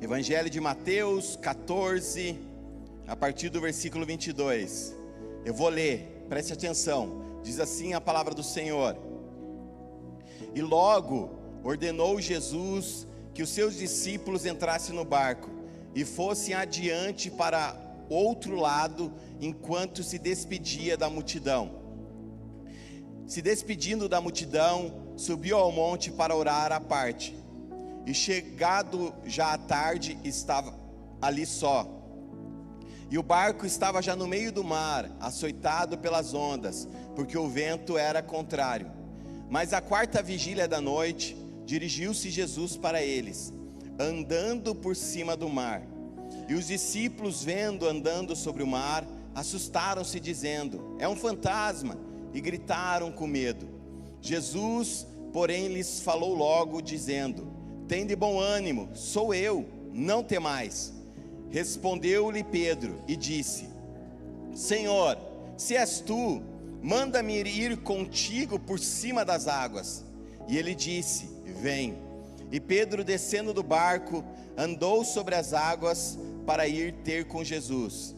Evangelho de Mateus 14, a partir do versículo 22. Eu vou ler, preste atenção. Diz assim a palavra do Senhor: E logo ordenou Jesus que os seus discípulos entrassem no barco e fossem adiante para outro lado, enquanto se despedia da multidão. Se despedindo da multidão, subiu ao monte para orar à parte. E chegado já à tarde, estava ali só. E o barco estava já no meio do mar, açoitado pelas ondas, porque o vento era contrário. Mas à quarta vigília da noite, dirigiu-se Jesus para eles, andando por cima do mar. E os discípulos, vendo andando sobre o mar, assustaram-se, dizendo: é um fantasma, e gritaram com medo. Jesus, porém, lhes falou logo, dizendo: tende bom ânimo, sou eu, não temais. Respondeu-lhe Pedro e disse: Senhor, se és tu, manda-me ir contigo por cima das águas. E ele disse: vem. E Pedro, descendo do barco, andou sobre as águas para ir ter com Jesus.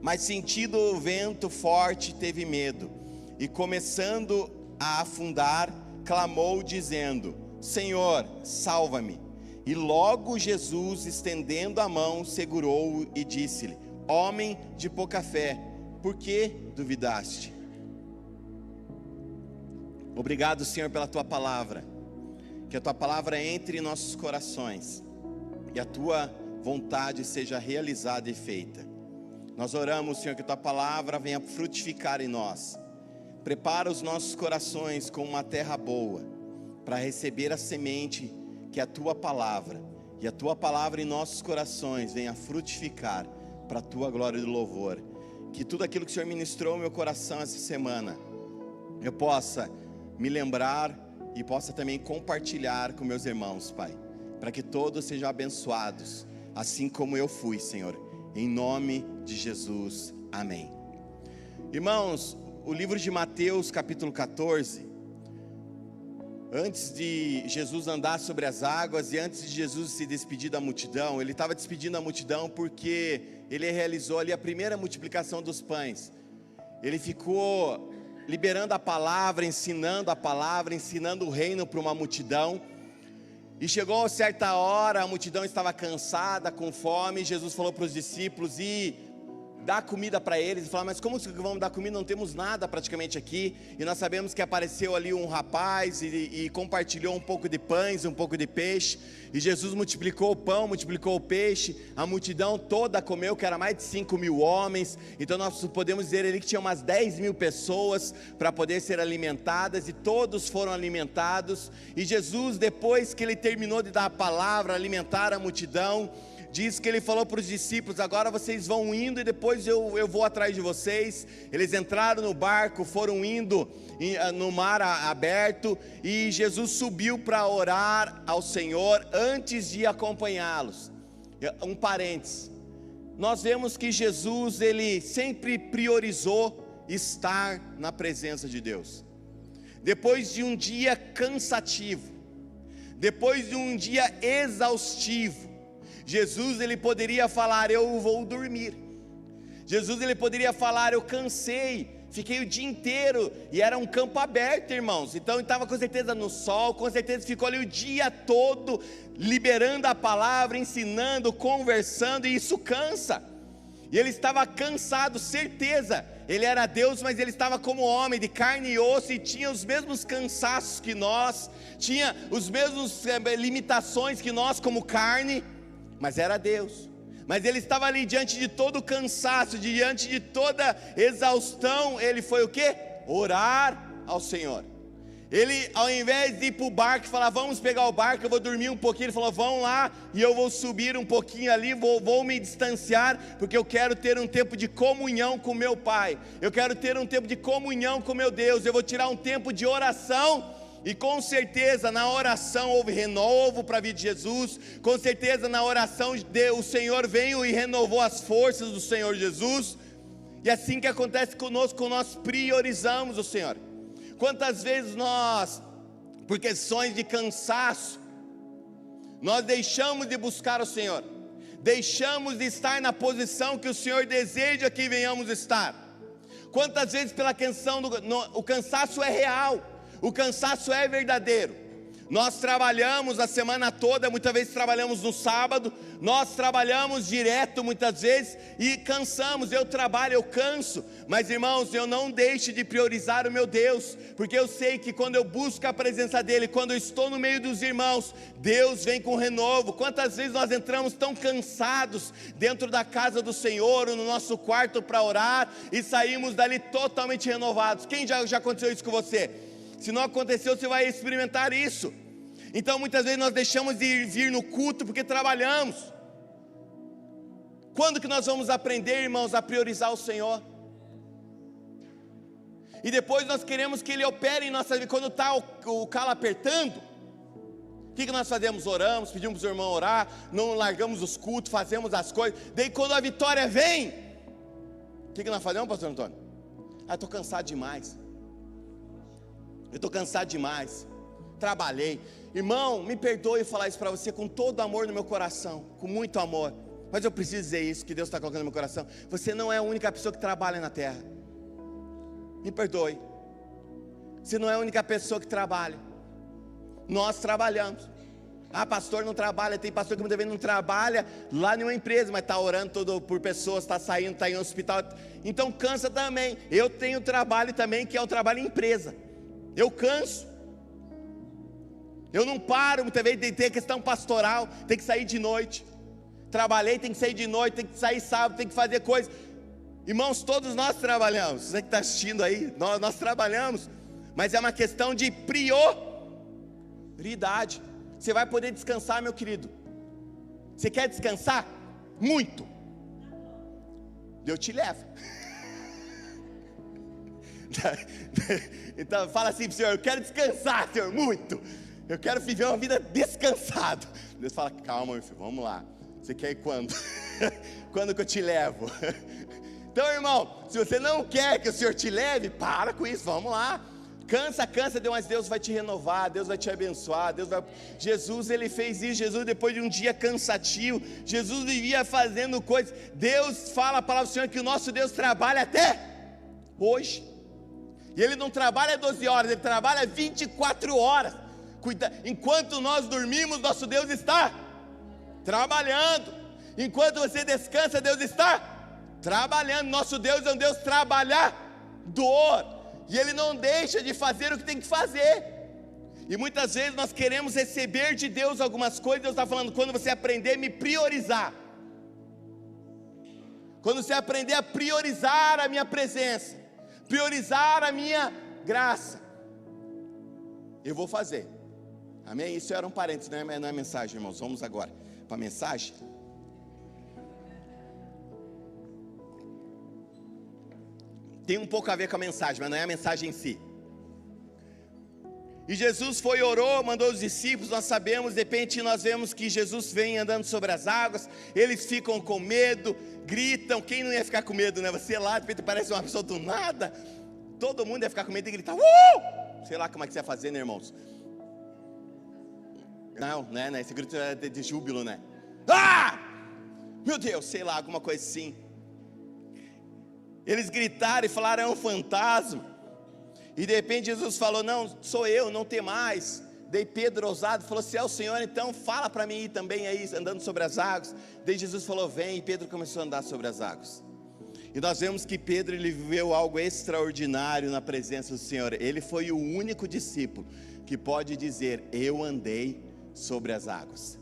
Mas sentindo o vento forte, teve medo, e começando a afundar, clamou dizendo: Senhor, salva-me. E logo Jesus, estendendo a mão, segurou-o e disse-lhe: homem de pouca fé, por que duvidaste? Obrigado, Senhor, pela tua palavra. Que a tua palavra entre em nossos corações e a tua vontade seja realizada e feita. Nós oramos, Senhor, que a tua palavra venha frutificar em nós. Prepara os nossos corações como uma terra boa, para receber a semente que é a tua palavra, e a tua palavra em nossos corações venha frutificar para a tua glória e louvor. Que tudo aquilo que o Senhor ministrou no meu coração essa semana, eu possa me lembrar e possa também compartilhar com meus irmãos, Pai, para que todos sejam abençoados, assim como eu fui, Senhor, em nome de Jesus, amém. Irmãos, o livro de Mateus capítulo 14, antes de Jesus andar sobre as águas e antes de Jesus se despedir da multidão, ele estava despedindo a multidão porque ele realizou ali a primeira multiplicação dos pães. Ele ficou liberando a palavra, ensinando o reino para uma multidão. E chegou a certa hora, a multidão estava cansada, com fome. Jesus falou para os discípulos ir dar comida para eles. E falou: mas como que vamos dar comida? Não temos nada praticamente aqui. E nós sabemos que apareceu ali um rapaz e compartilhou um pouco de pães, um pouco de peixe. E Jesus multiplicou o pão, multiplicou o peixe. A multidão toda comeu, que era mais de 5.000 homens. Então nós podemos dizer ali que tinha umas 10.000 pessoas para poder ser alimentadas. E todos foram alimentados. E Jesus, depois que ele terminou de dar a palavra, alimentar a multidão, diz que ele falou para os discípulos: agora vocês vão indo e depois eu vou atrás de vocês. Eles entraram no barco, foram indo no mar aberto, e Jesus subiu para orar ao Senhor antes de acompanhá-los. Um parênteses, nós vemos que Jesus, ele sempre priorizou estar na presença de Deus. Depois de um dia cansativo, depois de um dia exaustivo, Jesus, ele poderia falar: eu vou dormir. Jesus, ele poderia falar: eu cansei, fiquei o dia inteiro. E era um campo aberto, irmãos. Então ele estava com certeza no sol, com certeza ficou ali o dia todo, liberando a palavra, ensinando, conversando, e isso cansa. E ele estava cansado, certeza. Ele era Deus, mas ele estava como homem, de carne e osso, e tinha os mesmos cansaços que nós, tinha os mesmos limitações que nós como carne, mas era Deus. Mas ele estava ali diante de todo o cansaço, diante de toda exaustão. Ele foi o quê? Orar ao Senhor. Ele, ao invés de ir para o barco e falar: vamos pegar o barco, eu vou dormir um pouquinho, ele falou: vão lá e eu vou subir um pouquinho ali, vou me distanciar, porque eu quero ter um tempo de comunhão com meu Pai, eu quero ter um tempo de comunhão com meu Deus, eu vou tirar um tempo de oração. E com certeza na oração houve renovo para a vida de Jesus. Com certeza na oração o Senhor veio e renovou as forças do Senhor Jesus. E assim que acontece conosco, nós priorizamos o Senhor. Quantas vezes nós, por questões de cansaço, Nós deixamos de buscar o Senhor, deixamos de estar na posição que o Senhor deseja que venhamos estar. Quantas vezes pela questão o cansaço é real, o cansaço é verdadeiro. Nós trabalhamos a semana toda, muitas vezes trabalhamos no sábado, nós trabalhamos direto muitas vezes e cansamos. Eu trabalho, eu canso, mas irmãos, eu não deixo de priorizar o meu Deus, porque eu sei que quando eu busco a presença dEle, quando eu estou no meio dos irmãos, Deus vem com renovo. Quantas vezes nós entramos tão cansados dentro da casa do Senhor, ou no nosso quarto para orar, e saímos dali totalmente renovados. Quem já aconteceu isso com você? Se não aconteceu, você vai experimentar isso. Então muitas vezes nós deixamos de vir no culto porque trabalhamos. Quando que nós vamos aprender, irmãos, a priorizar o Senhor? E depois nós queremos que Ele opere em nossa vida. Quando está o calo apertando, o que nós fazemos? Oramos, pedimos para o irmão orar, não largamos os cultos, fazemos as coisas. Daí quando a vitória vem, o que nós fazemos, pastor Antônio? Estou cansado demais. Eu estou cansado demais, trabalhei. Irmão, me perdoe falar isso para você com todo amor no meu coração, com muito amor, mas eu preciso dizer isso, que Deus está colocando no meu coração. Você não é a única pessoa que trabalha na terra. Me perdoe. Você não é a única pessoa que trabalha. Nós trabalhamos. Pastor não trabalha. Tem pastor que muitas vezes não trabalha lá em uma empresa, mas está orando todo por pessoas, está saindo, está em um hospital. Então cansa também. Eu tenho trabalho também, que é o trabalho em empresa. Eu canso, eu não paro. Muitas vezes tem a questão pastoral, tem que sair de noite. Trabalhei, tem que sair de noite, tem que sair sábado, tem que fazer coisas. Irmãos, todos nós trabalhamos. Você que está assistindo aí, nós trabalhamos, mas é uma questão de prioridade. Você vai poder descansar, meu querido. Você quer descansar? Muito. Eu te levo. Então fala assim para o Senhor: eu quero descansar, Senhor, muito. Eu quero viver uma vida descansado. Deus fala: calma, meu filho, vamos lá. Você quer ir quando? Quando que eu te levo? Então, irmão, se você não quer que o Senhor te leve, para com isso, vamos lá. Cansa, mas Deus vai te renovar, Deus vai te abençoar, Jesus, Ele fez isso. Jesus, depois de um dia cansativo, Jesus vivia fazendo coisas. Deus fala a palavra do Senhor que o nosso Deus trabalha até hoje. E Ele não trabalha 12 horas, Ele trabalha 24 horas. Enquanto nós dormimos, nosso Deus está trabalhando. Enquanto você descansa, Deus está trabalhando. Nosso Deus é um Deus trabalhador, e Ele não deixa de fazer o que tem que fazer. E muitas vezes nós queremos receber de Deus algumas coisas. Deus está falando: quando você aprender a me priorizar, quando você aprender a priorizar a minha presença, priorizar a minha graça, eu vou fazer. Amém? Isso era um parênteses, não é mensagem, irmãos. Vamos agora para a mensagem. Tem um pouco a ver com a mensagem, mas não é a mensagem em si. E Jesus foi, orou, mandou os discípulos. Nós sabemos, de repente nós vemos que Jesus vem andando sobre as águas. Eles ficam com medo, gritam. Quem não ia ficar com medo, né? Você lá, de repente parece uma pessoa do nada. Todo mundo ia ficar com medo e gritar: sei lá como é que você ia fazer, né, irmãos? Não, né? Esse grito é de júbilo, né? Meu Deus, sei lá, alguma coisa assim. Eles gritaram e falaram: é um fantasma. E de repente Jesus falou: não, sou eu, não tem mais. Daí Pedro, ousado, falou: se é o Senhor, então fala para mim ir também aí, andando sobre as águas. Daí Jesus falou: vem, e Pedro começou a andar sobre as águas. E nós vemos que Pedro, ele viveu algo extraordinário na presença do Senhor. Ele foi o único discípulo que pode dizer: eu andei sobre as águas.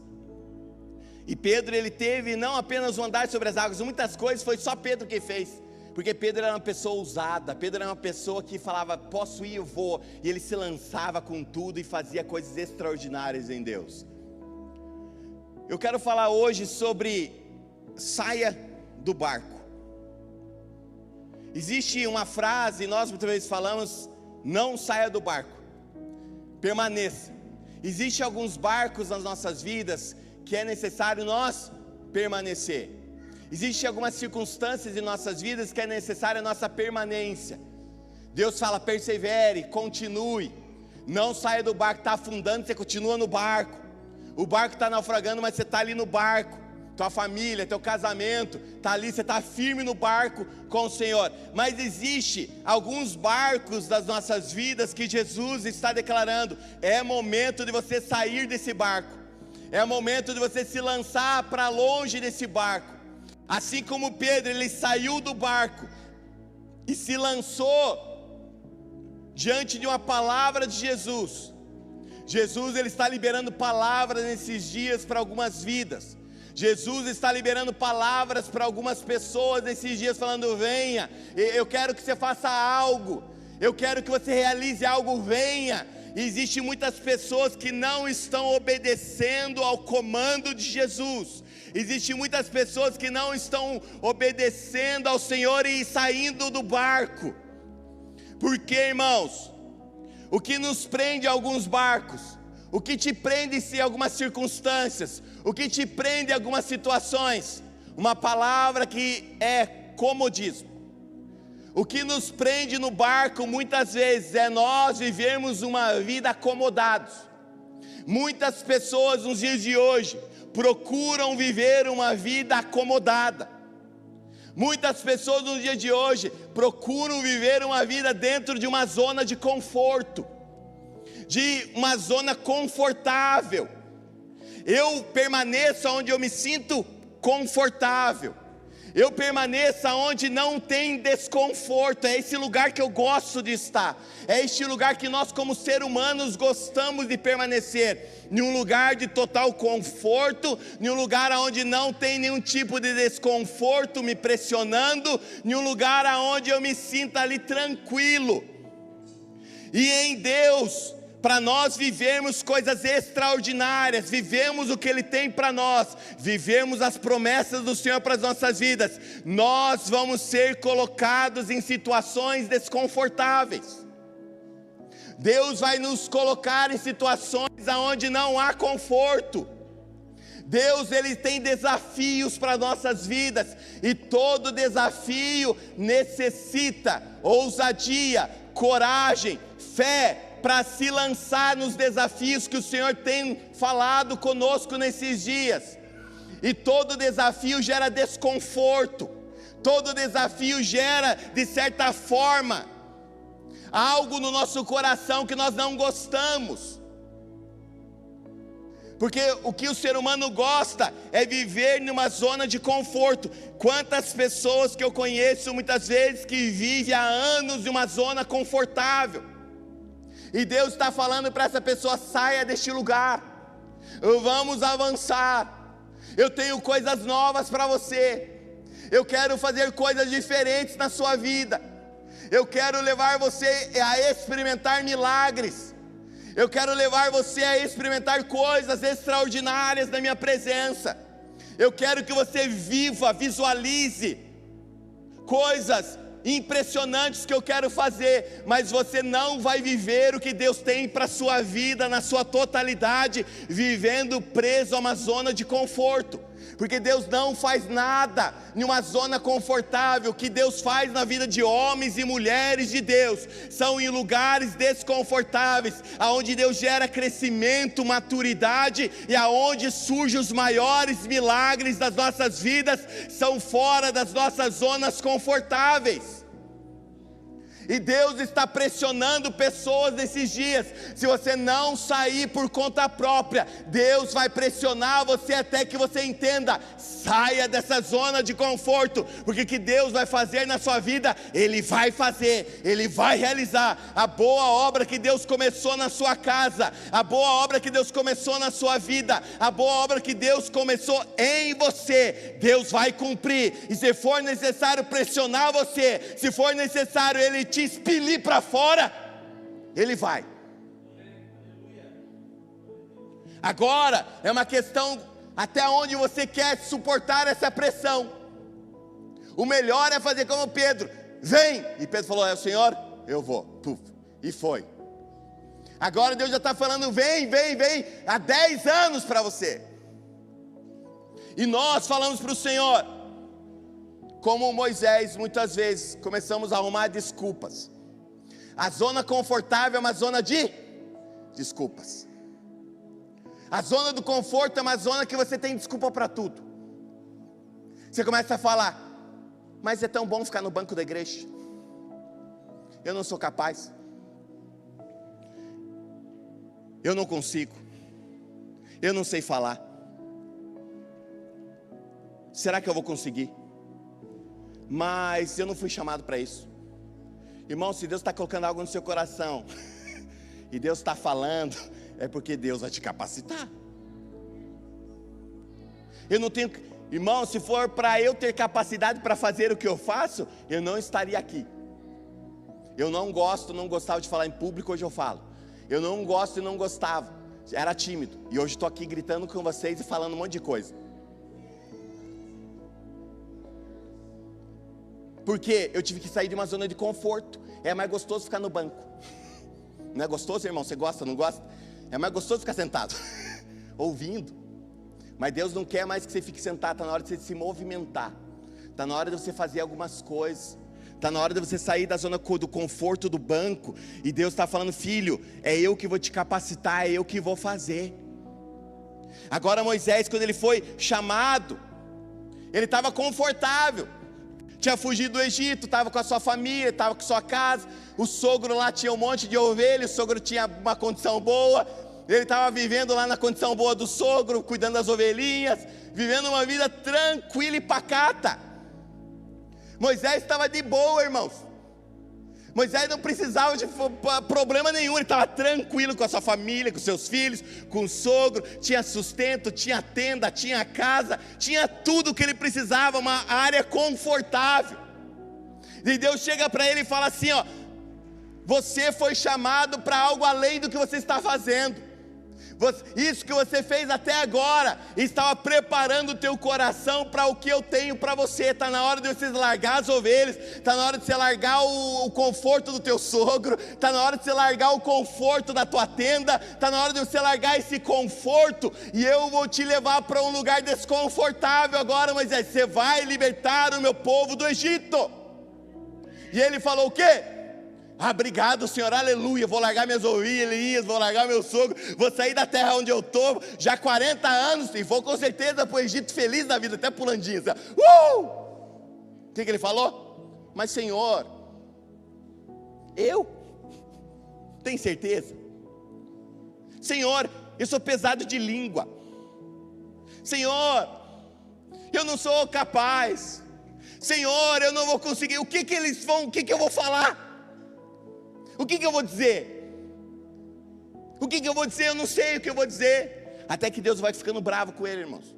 E Pedro, ele teve não apenas o andar sobre as águas, muitas coisas foi só Pedro que fez. Porque Pedro era uma pessoa ousada, Pedro era uma pessoa que falava: posso ir, eu vou. E ele se lançava com tudo e fazia coisas extraordinárias em Deus. Eu quero falar hoje sobre saia do barco. Existe uma frase, nós muitas vezes falamos: não saia do barco, permaneça. Existem alguns barcos nas nossas vidas que é necessário nós permanecer. Existem algumas circunstâncias em nossas vidas que é necessária a nossa permanência. Deus fala: persevere, continue, não saia do barco. Está afundando, você continua no barco. O barco está naufragando, mas você está ali no barco. Tua família, teu casamento, está ali, você está firme no barco com o Senhor. Mas existe alguns barcos das nossas vidas que Jesus está declarando: é momento de você sair desse barco, é momento de você se lançar para longe desse barco. Assim como Pedro, ele saiu do barco e se lançou diante de uma palavra de Jesus. Jesus, ele está liberando palavras nesses dias para algumas vidas. Jesus está liberando palavras para algumas pessoas nesses dias, falando: venha, eu quero que você faça algo, eu quero que você realize algo, venha. E existem muitas pessoas que não estão obedecendo ao comando de Jesus. Existem muitas pessoas que não estão obedecendo ao Senhor e saindo do barco. Porque, irmãos, o que nos prende a alguns barcos, o que te prende em algumas circunstâncias, o que te prende em algumas situações, uma palavra que é comodismo. O que nos prende no barco muitas vezes é nós vivermos uma vida acomodados. Muitas pessoas nos dias de hoje procuram viver uma vida acomodada. Muitas pessoas nos dias de hoje procuram viver uma vida dentro de uma zona de conforto, de uma zona confortável. Eu permaneço onde eu me sinto confortável, eu permaneço onde não tem desconforto. É esse lugar que eu gosto de estar, é este lugar que nós como seres humanos gostamos de permanecer, em um lugar de total conforto, em um lugar onde não tem nenhum tipo de desconforto me pressionando, em um lugar onde eu me sinta ali tranquilo. E em Deus, para nós vivermos coisas extraordinárias, vivemos o que Ele tem para nós, vivemos as promessas do Senhor para as nossas vidas, nós vamos ser colocados em situações desconfortáveis. Deus vai nos colocar em situações onde não há conforto. Deus, Ele tem desafios para nossas vidas, e todo desafio necessita ousadia, coragem, fé, para se lançar nos desafios que o Senhor tem falado conosco nesses dias. E todo desafio gera desconforto, todo desafio gera, de certa forma, algo no nosso coração que nós não gostamos. Porque o que o ser humano gosta é viver numa zona de conforto. Quantas pessoas que eu conheço muitas vezes que vivem há anos em uma zona confortável, e Deus está falando para essa pessoa: saia deste lugar, vamos avançar, eu tenho coisas novas para você, eu quero fazer coisas diferentes na sua vida, eu quero levar você a experimentar milagres, eu quero levar você a experimentar coisas extraordinárias na minha presença, eu quero que você viva, visualize coisas impressionantes que eu quero fazer, mas você não vai viver o que Deus tem para a sua vida na sua totalidade, vivendo preso a uma zona de conforto, porque Deus não faz nada em uma zona confortável. O que Deus faz na vida de homens e mulheres de Deus, são em lugares desconfortáveis, aonde Deus gera crescimento, maturidade, e aonde surgem os maiores milagres das nossas vidas, são fora das nossas zonas confortáveis. E Deus está pressionando pessoas nesses dias. Se você não sair por conta própria, Deus vai pressionar você até que você entenda: saia dessa zona de conforto, porque o que Deus vai fazer na sua vida, Ele vai fazer, Ele vai realizar. A boa obra que Deus começou na sua casa, a boa obra que Deus começou na sua vida, a boa obra que Deus começou em você, Deus vai cumprir. E se for necessário pressionar você, se for necessário Ele te expelir para fora, Ele vai. Agora é uma questão até onde você quer suportar essa pressão. O melhor é fazer como Pedro: vem. E Pedro falou: é o Senhor, eu vou. Puf, e foi. Agora Deus já está falando: vem, vem, vem, há 10 anos para você. E nós falamos para o Senhor, como Moisés, muitas vezes começamos a arrumar desculpas. A zona confortável é uma zona de desculpas. A zona do conforto é uma zona que você tem desculpa para tudo. Você começa a falar: mas é tão bom ficar no banco da igreja, eu não sou capaz, eu não consigo, eu não sei falar, será que eu vou conseguir? Mas eu não fui chamado para isso. Irmão, se Deus está colocando algo no seu coração e Deus está falando, é porque Deus vai te capacitar. Eu não tenho, irmão, se for para eu ter capacidade para fazer o que eu faço, eu não estaria aqui. Eu não gostava de falar em público, hoje eu falo. Eu não gosto e não gostava, era tímido. E hoje estou aqui gritando com vocês e falando um monte de coisa. Porque eu tive que sair de uma zona de conforto. É mais gostoso ficar no banco. Não é gostoso, irmão? Você gosta, não gosta? É mais gostoso ficar sentado, ouvindo. Mas Deus não quer mais que você fique sentado. Está na hora de você se movimentar. Está na hora de você fazer algumas coisas. Está na hora de você sair da zona do conforto do banco. E Deus está falando: filho, é eu que vou te capacitar, é eu que vou fazer. Agora Moisés, quando ele foi chamado, ele estava confortável. Tinha fugido do Egito, estava com a sua família, estava com a sua casa. O sogro lá tinha um monte de ovelhas, o sogro tinha uma condição boa. Ele estava vivendo lá na condição boa do sogro, cuidando das ovelhinhas, vivendo uma vida tranquila e pacata. Moisés estava de boa, irmãos. Moisés não precisava de problema nenhum, ele estava tranquilo com a sua família, com seus filhos, com o sogro, tinha sustento, tinha tenda, tinha casa, tinha tudo o que ele precisava, uma área confortável. E Deus chega para ele e fala assim: ó, você foi chamado para algo além do que você está fazendo. Isso que você fez até agora estava preparando o teu coração para o que eu tenho para você. Está na hora de você largar as ovelhas, está na hora de você largar o conforto do teu sogro, está na hora de você largar o conforto da tua tenda, está na hora de você largar esse conforto, e eu vou te levar para um lugar desconfortável agora, Moisés. Você vai libertar o meu povo do Egito. E ele falou o quê? Ah, obrigado, Senhor, aleluia, vou largar minhas ovelhas, vou largar meu sogro, vou sair da terra onde eu estou, já há 40 anos, e vou com certeza para o Egito feliz da vida, até pulandinho, assim, O que ele falou? Mas Senhor, eu? Tem certeza? Senhor, eu sou pesado de língua. Senhor, eu não sou capaz. Senhor, eu não vou conseguir. O que eu vou falar? O que eu vou dizer? O que eu vou dizer? Eu não sei o que eu vou dizer. Até que Deus vai ficando bravo com ele, irmãos.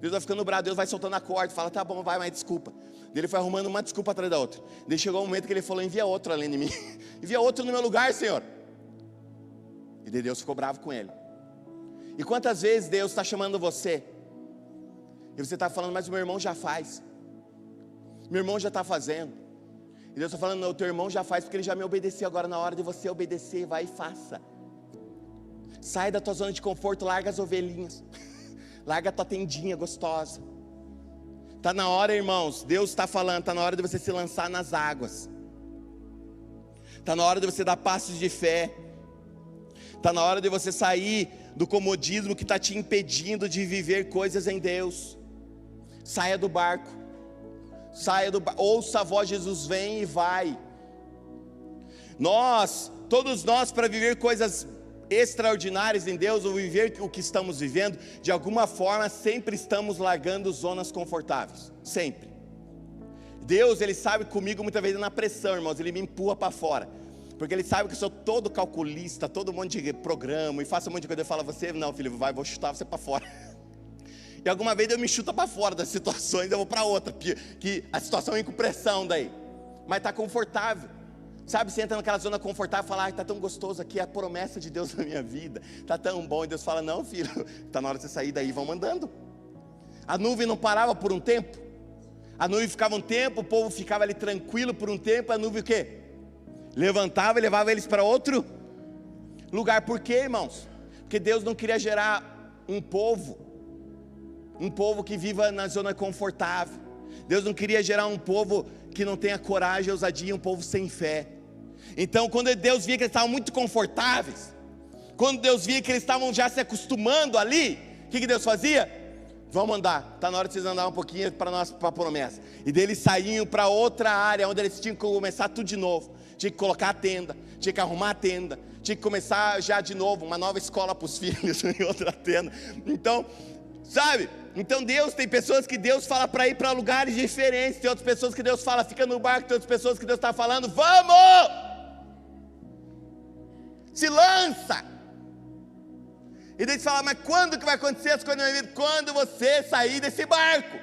Deus vai ficando bravo, Deus vai soltando a corda, fala: tá bom, vai, mas desculpa. Ele foi arrumando uma desculpa atrás da outra. Daí chegou um momento que ele falou: envia outro além de mim. Envia outro no meu lugar, Senhor. E daí Deus ficou bravo com ele. E quantas vezes Deus está chamando você, e você está falando: mas o meu irmão já faz, meu irmão já está fazendo. E Deus está falando: não, o teu irmão já faz, porque ele já me obedeceu. Agora na hora de você obedecer, vai e faça. Sai da tua zona de conforto, larga as ovelhinhas, larga a tua tendinha gostosa. Está na hora, irmãos, Deus está falando, está na hora de você se lançar nas águas. Está na hora de você dar passos de fé. Está na hora de você sair do comodismo que está te impedindo de viver coisas em Deus. Saia do barco. Ouça a voz de Jesus: vem e vai. Todos nós, para viver coisas extraordinárias em Deus, ou viver o que estamos vivendo, de alguma forma, sempre estamos largando zonas confortáveis, sempre. Deus, Ele sabe comigo muitas vezes na pressão, irmãos, Ele me empurra para fora, porque Ele sabe que eu sou todo calculista, todo um monte de programa, e faço um monte de coisa. Ele fala: você, não filho, vou chutar você para fora. E alguma vez eu me chuto para fora das situações, eu vou para outra, que a situação vem com pressão daí, mas está confortável, sabe? Você entra naquela zona confortável e fala: está tão gostoso aqui, é a promessa de Deus na minha vida, está tão bom. E Deus fala: não filho, está na hora de você sair daí, vão mandando. A nuvem não parava por um tempo, a nuvem ficava um tempo, o povo ficava ali tranquilo por um tempo, a nuvem o quê? Levantava e levava eles para outro lugar. Por quê, irmãos? Porque Deus não queria gerar um povo que viva na zona confortável. Deus não queria gerar um povo que não tenha coragem, ousadia, um povo sem fé. Então, quando Deus via que eles estavam muito confortáveis, Quando Deus via que eles estavam já se acostumando ali, o que Deus fazia? Vamos andar, está na hora de vocês andar um pouquinho para a promessa. E daí eles saíam para outra área, onde eles tinham que começar tudo de novo. Tinha que colocar a tenda, tinha que arrumar a tenda, tinha que começar já de novo, uma nova escola para os filhos em outra tenda. Então, sabe? Então Deus, tem pessoas que Deus fala para ir para lugares diferentes, tem outras pessoas que Deus fala, fica no barco, tem outras pessoas que Deus está falando, vamos! Se lança! E daí você fala, mas quando que vai acontecer as coisas na minha vida? Quando você sair desse barco.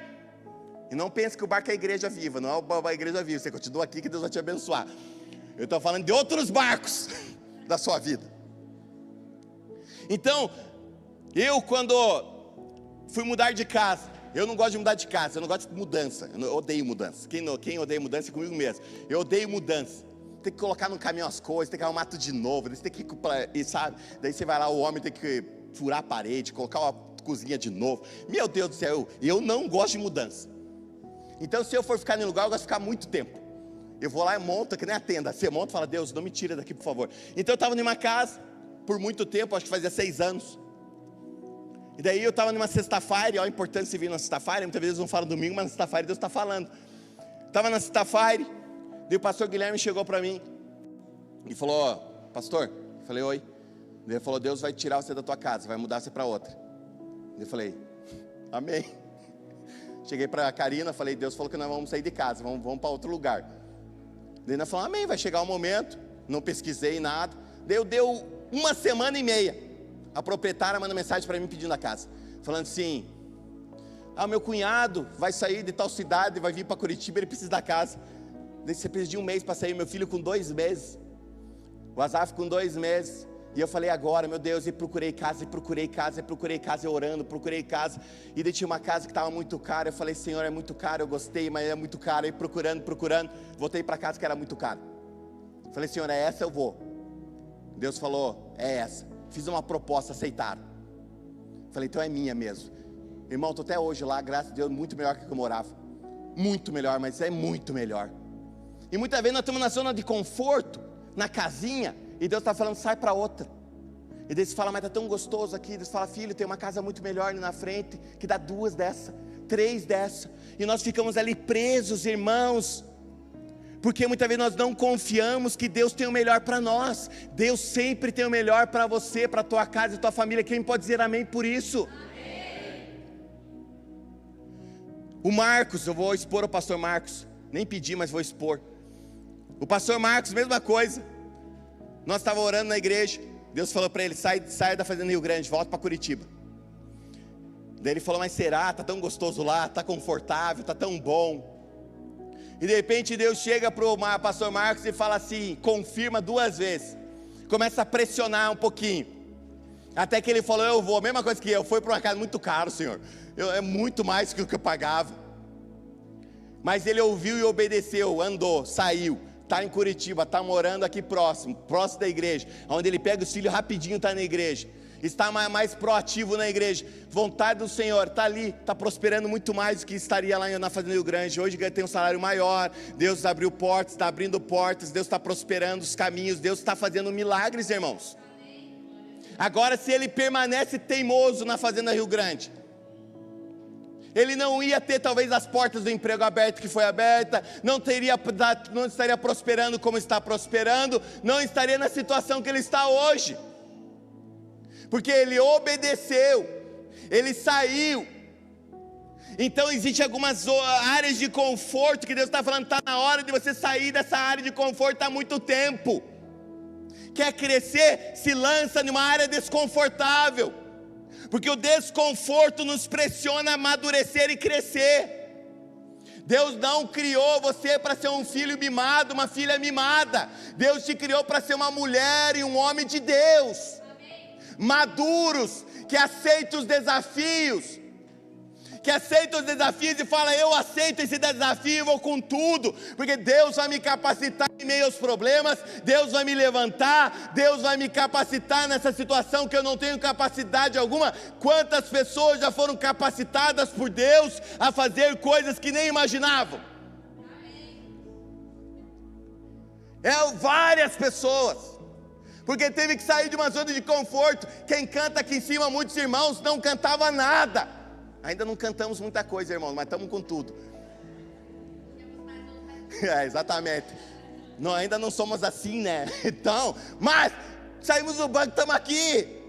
E não pense que o barco é a igreja viva, não é a igreja viva, você continua aqui que Deus vai te abençoar. Eu estou falando de outros barcos da sua vida. Então, eu quando fui mudar de casa, eu não gosto de mudar de casa, eu não gosto de mudança, eu odeio mudança. Quem odeia mudança é comigo mesmo. Eu odeio mudança. Tem que colocar no caminhão as coisas, tem que arrumar tudo de novo, você tem que ir, sabe? Daí você vai lá, o homem tem que furar a parede, colocar uma cozinha de novo. Meu Deus do céu, eu não gosto de mudança. Então se eu for ficar em um lugar, eu gosto de ficar muito tempo. Eu vou lá e monto, que nem a tenda. Você monta e fala, Deus, não me tira daqui por favor. Então eu estava em uma casa, por muito tempo, acho que fazia 6 anos. E daí eu estava numa sexta-feira, olha a importância de vir na sexta-feira, muitas vezes não falo domingo, mas na sexta-feira Deus está falando. Estava na sexta-feira, daí o pastor Guilherme chegou para mim e falou, pastor, eu falei, oi. Ele falou, Deus vai tirar você da tua casa, vai mudar você para outra. Eu falei, amém. Cheguei para a Karina, falei, Deus falou que nós vamos sair de casa, vamos para outro lugar. Daí ela falou, amém, vai chegar um momento, não pesquisei nada. Daí deu 1 semana e meia, a proprietária manda mensagem para mim pedindo a casa, falando assim, meu cunhado vai sair de tal cidade, vai vir para Curitiba, ele precisa da casa. Daí você precisa de 1 mês para sair, meu filho com 2 meses, o Azaf com 2 meses. E eu falei agora, meu Deus, e procurei casa, eu orando, procurei casa. E daí tinha uma casa que estava muito cara, eu falei, Senhor, é muito caro, eu gostei, mas é muito caro. E procurando, voltei para casa que era muito caro. Falei, Senhor, é essa eu vou. Deus falou, é essa. Fiz uma proposta, aceitaram. Falei, então é minha mesmo. Irmão, estou até hoje lá, graças a Deus, muito melhor que eu morava. Muito melhor, mas é muito melhor. E muitas vezes nós estamos na zona de conforto, na casinha, e Deus está falando, sai para outra. E Deus fala, mas está tão gostoso aqui. Deus fala, filho, tem uma casa muito melhor ali na frente, que dá 2 dessa, 3 dessa. E nós ficamos ali presos, irmãos, porque muitas vezes nós não confiamos que Deus tem o melhor para nós. Deus sempre tem o melhor para você, para a tua casa e tua família. Quem pode dizer amém por isso? Amém. O Marcos, eu vou expor o pastor Marcos, nem pedi, mas vou expor. O pastor Marcos, mesma coisa. Nós estávamos orando na igreja, Deus falou para ele, sai da Fazenda Rio Grande, volta para Curitiba. Daí ele falou, mas será? Está tão gostoso lá, está confortável, está tão bom. E de repente Deus chega para o pastor Marcos e fala assim, confirma 2 vezes. Começa a pressionar um pouquinho. Até que ele falou, eu vou, a mesma coisa que eu, foi para uma casa muito caro, Senhor. É muito mais do que eu pagava. Mas ele ouviu e obedeceu, andou, saiu. Está em Curitiba, está morando aqui próximo da igreja, onde ele pega os filhos rapidinho, está na igreja, está mais proativo na igreja, vontade do Senhor, está ali, está prosperando muito mais do que estaria lá na Fazenda Rio Grande. Hoje tem um salário maior, Deus abriu portas, está abrindo portas, Deus está prosperando os caminhos, Deus está fazendo milagres, irmãos. Agora, se ele permanece teimoso na Fazenda Rio Grande, ele não ia ter talvez as portas do emprego abertas que foi aberta, não estaria prosperando como está prosperando, não estaria na situação que ele está hoje, porque ele obedeceu, ele saiu. Então existem algumas áreas de conforto que Deus está falando, está na hora de você sair dessa área de conforto há muito tempo. Quer crescer? Se lança numa área desconfortável, porque o desconforto nos pressiona a amadurecer e crescer. Deus não criou você para ser um filho mimado, uma filha mimada. Deus te criou para ser uma mulher e um homem de Deus. Amém. Maduros, que aceitam os desafios. E fala, eu aceito esse desafio e vou com tudo, porque Deus vai me capacitar em meio aos problemas, Deus vai me levantar, Deus vai me capacitar nessa situação que eu não tenho capacidade alguma. Quantas pessoas já foram capacitadas por Deus a fazer coisas que nem imaginavam? Várias pessoas, porque teve que sair de uma zona de conforto. Quem canta aqui em cima, muitos irmãos não cantavam nada. Ainda não cantamos muita coisa, irmãos, mas estamos com tudo. Exatamente. Nós ainda não somos assim, né? Então, mas saímos do banco, estamos aqui.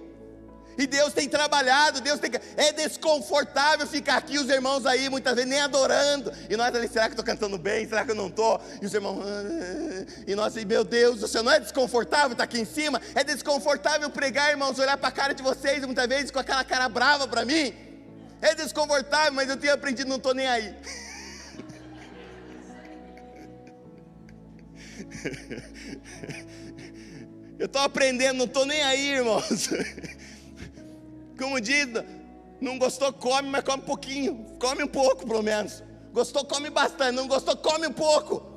E Deus tem trabalhado, é desconfortável ficar aqui, os irmãos aí muitas vezes nem adorando, e nós ali, será que estou cantando bem, será que eu não estou? E os irmãos, e nós assim, meu Deus do céu, não é desconfortável estar aqui em cima? É desconfortável pregar, irmãos, olhar para a cara de vocês, muitas vezes com aquela cara brava para mim, é desconfortável, mas eu tenho aprendido, não estou nem aí. Eu estou aprendendo, não estou nem aí, irmãos. Como diz, não gostou, come, mas come um pouquinho. Come um pouco, pelo menos. Gostou, come bastante. Não gostou, come um pouco.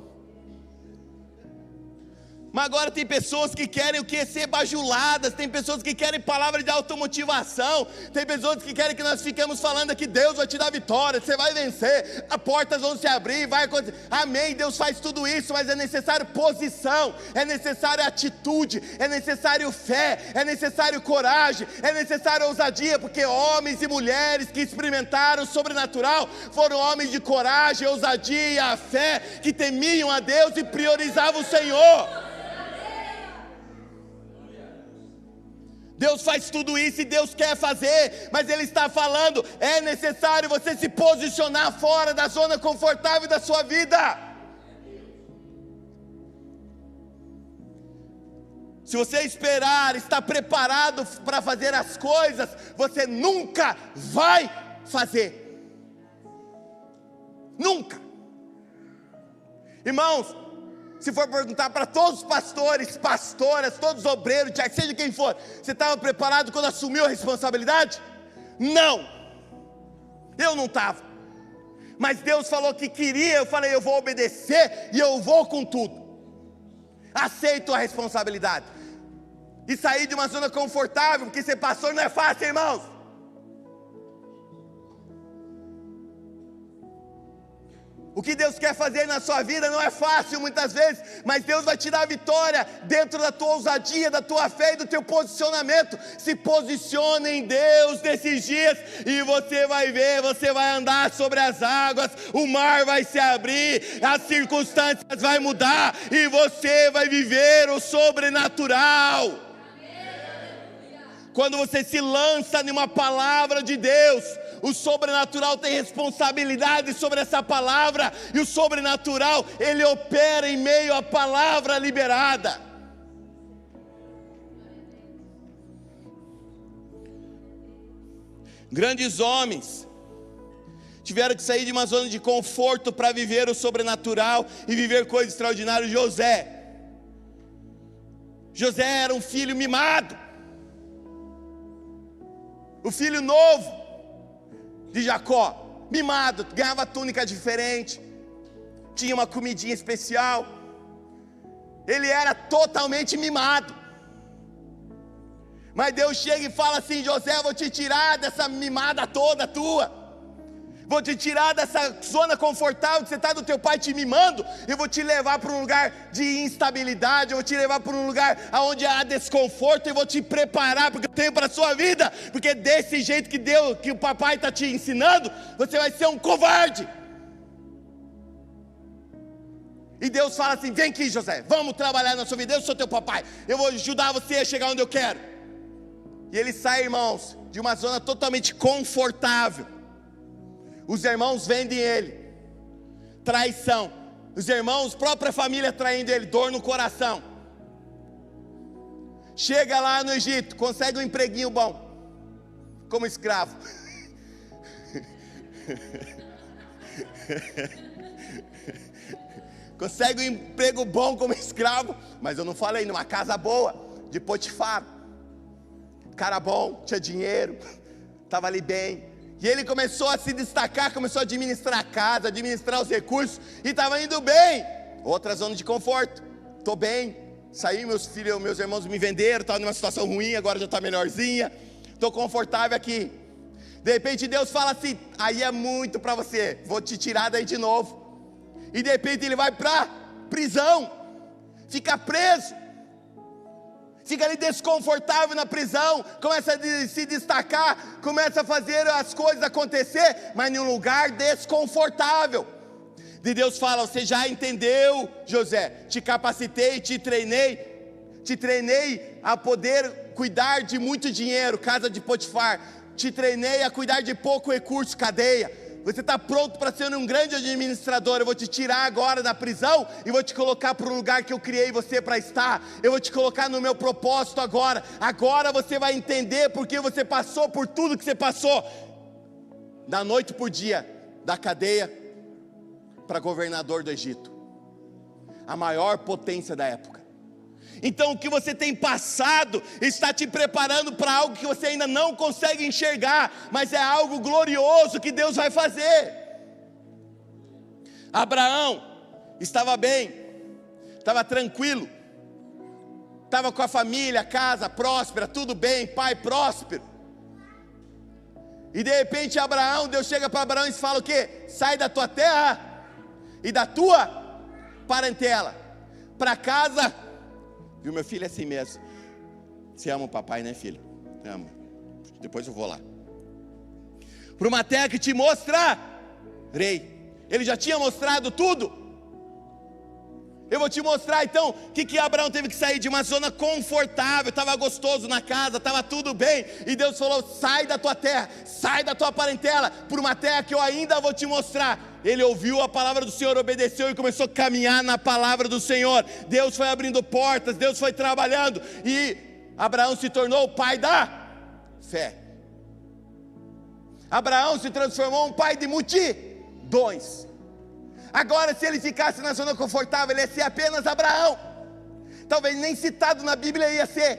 Mas agora tem pessoas que querem o que? Ser bajuladas. Tem pessoas que querem palavra de automotivação. Tem pessoas que querem que nós fiquemos falando que Deus vai te dar vitória, você vai vencer, as portas vão se abrir, vai acontecer. Amém, Deus faz tudo isso, mas é necessário posição, é necessário atitude, é necessário fé, é necessário coragem, é necessário ousadia, porque homens e mulheres que experimentaram o sobrenatural foram homens de coragem, ousadia, fé, que temiam a Deus e priorizavam o Senhor. Deus faz tudo isso e Deus quer fazer, mas Ele está falando, é necessário você se posicionar fora da zona confortável da sua vida. Se você esperar, estar preparado para fazer as coisas, você nunca vai fazer. Nunca. Irmãos, se for perguntar para todos os pastores, pastoras, todos os obreiros, seja quem for, você estava preparado quando assumiu a responsabilidade? Não, eu não estava, mas Deus falou que queria, eu falei, eu vou obedecer e eu vou com tudo, aceito a responsabilidade, e sair de uma zona confortável, porque ser pastor não é fácil, irmãos. O que Deus quer fazer na sua vida não é fácil muitas vezes, mas Deus vai te dar a vitória dentro da tua ousadia, da tua fé e do teu posicionamento. Se posicione em Deus nesses dias e você vai ver, você vai andar sobre as águas, o mar vai se abrir, as circunstâncias vão mudar e você vai viver o sobrenatural. Quando você se lança em uma palavra de Deus, o sobrenatural tem responsabilidade sobre essa palavra, e o sobrenatural, ele opera em meio à palavra liberada. Grandes homens tiveram que sair de uma zona de conforto para viver o sobrenatural e viver coisas extraordinárias. José era um filho mimado, o filho novo de Jacó, mimado, ganhava túnica diferente, tinha uma comidinha especial, ele era totalmente mimado. Mas Deus chega e fala assim: José, eu vou te tirar dessa mimada toda tua, vou te tirar dessa zona confortável que você está do teu pai te mimando, eu vou te levar para um lugar de instabilidade, eu vou te levar para um lugar onde há desconforto, e vou te preparar, porque eu tenho para a sua vida, porque desse jeito que o papai está te ensinando, você vai ser um covarde. E Deus fala assim: vem aqui, José, vamos trabalhar na sua vida, eu sou teu papai, eu vou ajudar você a chegar onde eu quero. E ele sai, irmãos, de uma zona totalmente confortável. Os irmãos vendem ele, traição, os irmãos, própria família traindo ele, dor no coração. Chega lá no Egito, consegue um empreguinho bom, como escravo. Consegue um emprego bom como escravo, mas eu não falei, numa casa boa, de Potifar. Cara bom, tinha dinheiro, estava ali bem. E ele começou a se destacar, começou a administrar a casa, administrar os recursos, e estava indo bem. Outra zona de conforto, estou bem, saí, meus filhos, meus irmãos me venderam, estava numa situação ruim, agora já está melhorzinha, estou confortável aqui. De repente Deus fala assim: aí é muito para você, vou te tirar daí de novo. E de repente ele vai para prisão, fica preso. fica ali desconfortável na prisão, começa a se destacar, começa a fazer as coisas acontecer, mas em um lugar desconfortável. E Deus fala: você já entendeu, José, te capacitei, te treinei a poder cuidar de muito dinheiro, casa de Potifar, te treinei a cuidar de pouco recurso, cadeia. Você está pronto para ser um grande administrador. Eu vou te tirar agora da prisão e vou te colocar para o lugar que eu criei você para estar. Eu vou te colocar no meu propósito agora. Agora você vai entender porque você passou por tudo que você passou, da noite para o dia, da cadeia para governador do Egito, a maior potência da época. Então o que você tem passado está te preparando para algo que você ainda não consegue enxergar, mas é algo glorioso que Deus vai fazer. Abraão estava bem, estava tranquilo, estava com a família, casa próspera, tudo bem, pai próspero. E de repente Abraão, Deus chega para Abraão e fala o quê? Sai da tua terra e da tua parentela, para casa. Viu, meu filho, é assim mesmo. Você ama o papai, né, filho? Ama. Depois eu vou lá. Para uma terra que te mostrarei. Ele já tinha mostrado tudo. Eu vou te mostrar então o que Abraão teve que sair de uma zona confortável. Estava gostoso na casa, estava tudo bem. E Deus falou: sai da tua terra, sai da tua parentela, por uma terra que eu ainda vou te mostrar. Ele ouviu a palavra do Senhor, obedeceu e começou a caminhar na palavra do Senhor. Deus foi abrindo portas, Deus foi trabalhando, e Abraão se tornou o pai da fé. Abraão se transformou em um pai de multidões. Agora, se ele ficasse na zona confortável, ele ia ser apenas Abraão. Talvez nem citado na Bíblia ia ser.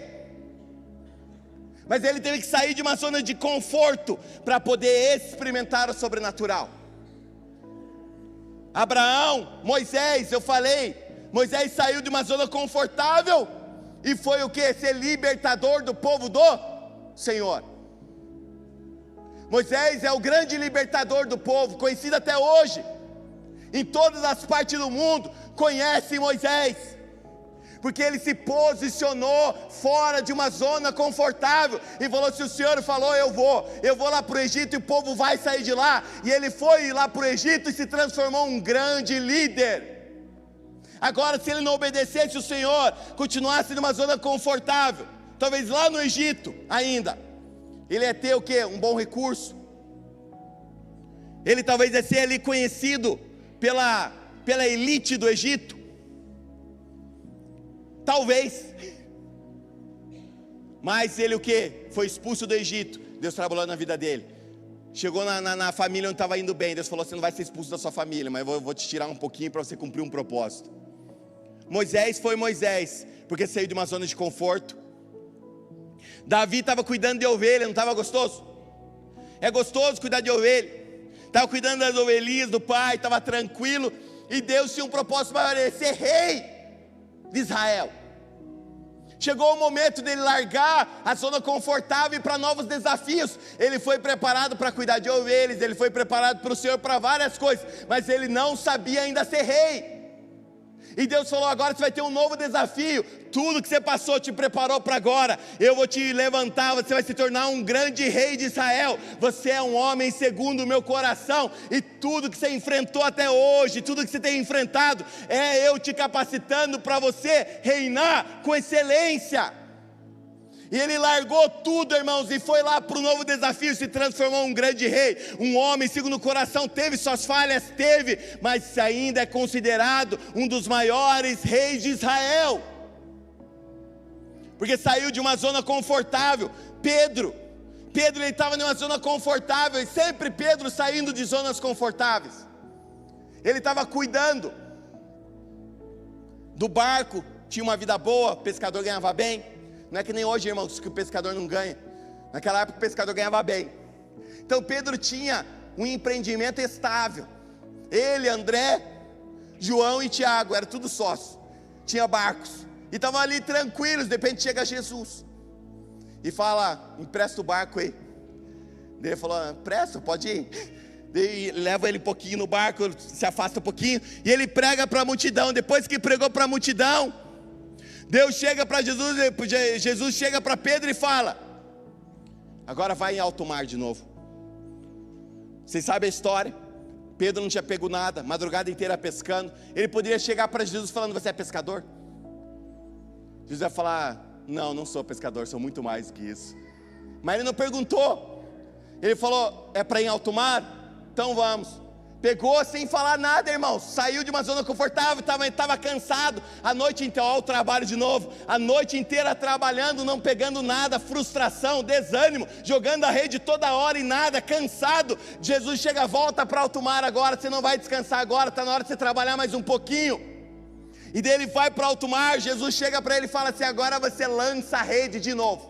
Mas ele teve que sair de uma zona de conforto para poder experimentar o sobrenatural. Abraão, Moisés, eu falei, Moisés saiu de uma zona confortável e foi o que? Ser libertador do povo do Senhor. Moisés é o grande libertador do povo, conhecido até hoje. Em todas as partes do mundo conhecem Moisés, porque ele se posicionou fora de uma zona confortável e falou: se o Senhor falou, eu vou lá para o Egito e o povo vai sair de lá. E ele foi lá para o Egito e se transformou em um grande líder. Agora, se ele não obedecesse o Senhor, continuasse numa zona confortável, talvez lá no Egito ainda, ele ia ter o quê? Um bom recurso. Ele talvez ia ser ali conhecido pela elite do Egito. Talvez. Mas ele o que? Foi expulso do Egito. Deus trabalhou na vida dele. Chegou na família onde estava indo bem. Deus falou: você não vai ser expulso da sua família, mas eu vou te tirar um pouquinho para você cumprir um propósito. Moisés foi Moisés, porque saiu de uma zona de conforto. Davi estava cuidando de ovelha, não estava gostoso? É gostoso cuidar de ovelha. Estava cuidando das ovelhinhas do pai, estava tranquilo. E Deus tinha um propósito maior, ele ser rei de Israel. Chegou o momento dele largar a zona confortável e para novos desafios. Ele foi preparado para cuidar de ovelhas, ele foi preparado para o Senhor para várias coisas, mas ele não sabia ainda ser rei. E Deus falou: agora você vai ter um novo desafio. Tudo que você passou te preparou para agora. Eu vou te levantar, você vai se tornar um grande rei de Israel. Você é um homem segundo o meu coração. E tudo que você enfrentou até hoje, tudo que você tem enfrentado, é eu te capacitando para você reinar com excelência. E ele largou tudo, irmãos, e foi lá para o novo desafio, se transformou em um grande rei, um homem segundo o coração. Teve suas falhas, teve, mas ainda é considerado um dos maiores reis de Israel, porque saiu de uma zona confortável. Pedro ele estava em uma zona confortável, e sempre Pedro saindo de zonas confortáveis. Ele estava cuidando do barco, tinha uma vida boa, pescador ganhava bem. Não é que nem hoje, irmãos, que o pescador não ganha. Naquela época o pescador ganhava bem. Então Pedro tinha um empreendimento estável. Ele, André, João e Tiago, era tudo sócio. Tinha barcos. E estavam ali tranquilos. De repente chega Jesus e fala: empresta o barco aí. Ele falou: empresta, pode ir. Daí leva ele um pouquinho no barco, se afasta um pouquinho, e ele prega para a multidão. Depois que pregou para a multidão, Deus chega para Jesus, Jesus chega para Pedro e fala: agora vai em alto mar de novo. Vocês sabem a história? Pedro não tinha pego nada, madrugada inteira pescando. Ele poderia chegar para Jesus falando: você é pescador? Jesus ia falar: não, não sou pescador, sou muito mais do que isso. Mas ele não perguntou. Ele falou: é para ir em alto mar? Então vamos. Pegou sem falar nada, irmão. Saiu de uma zona confortável, estava cansado. A noite inteira, ó, o trabalho de novo. A noite inteira trabalhando, não pegando nada. Frustração, desânimo, jogando a rede toda hora e nada, cansado. Jesus chega, volta para alto mar agora. Você não vai descansar agora, está na hora de você trabalhar mais um pouquinho. E daí ele vai para alto mar. Jesus chega para ele e fala assim: agora você lança a rede de novo.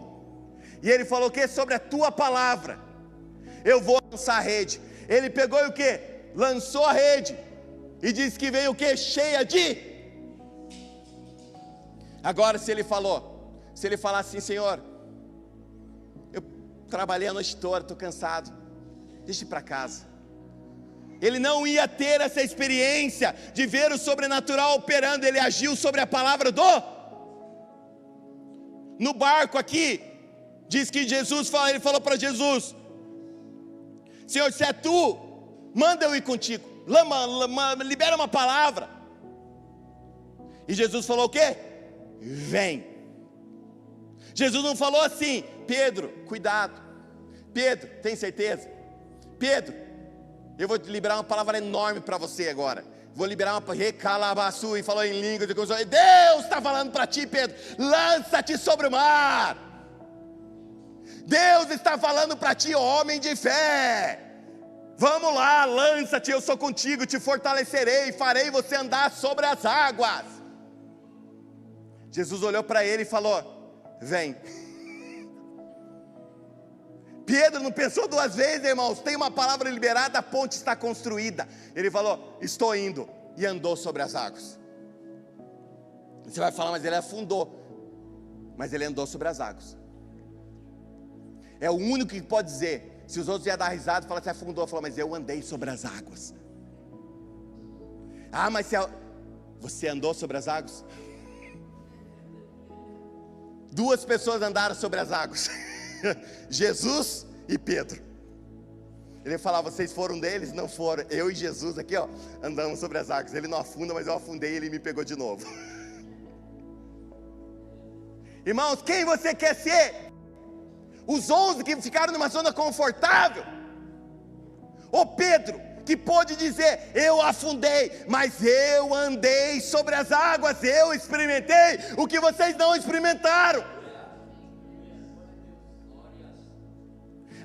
E ele falou: o que? Sobre a tua palavra eu vou lançar a rede. Ele pegou e o que? Lançou a rede, e disse que veio o que? Cheia de... Agora se ele falar assim: Senhor, eu trabalhei a noite toda, estou cansado, deixa eu ir para casa. Ele não ia ter essa experiência de ver o sobrenatural operando. Ele agiu sobre a palavra no barco aqui, diz que ele falou para Jesus: Senhor, se é tu, manda eu ir contigo, libera uma palavra. E Jesus falou o quê? Vem. Jesus não falou assim: Pedro, cuidado. Pedro, tem certeza? Pedro, eu vou liberar uma palavra enorme para você agora. Vou liberar uma recalabaçu, e falou em línguas. Deus está falando para ti, Pedro: lança-te sobre o mar. Deus está falando para ti, homem de fé. Vamos lá, lança-te, eu sou contigo, te fortalecerei, farei você andar sobre as águas. Jesus olhou para ele e falou: vem. Pedro não pensou duas vezes, irmãos. Tem uma palavra liberada, a ponte está construída. Ele falou: estou indo. E andou sobre as águas. Você vai falar: mas ele afundou. Mas ele andou sobre as águas. É o único que pode dizer. Se os outros iam dar risada, falar: você afundou. Falou: mas eu andei sobre as águas. Ah, mas você andou sobre as águas? Duas pessoas andaram sobre as águas. Jesus e Pedro. Ele falava: vocês foram deles? Não foram. Eu e Jesus aqui, ó, andamos sobre as águas. Ele não afunda, mas eu afundei e ele me pegou de novo. Irmãos, quem você quer ser? Os 11 que ficaram numa zona confortável? Ou Pedro, que pôde dizer: eu afundei, mas eu andei sobre as águas, eu experimentei o que vocês não experimentaram.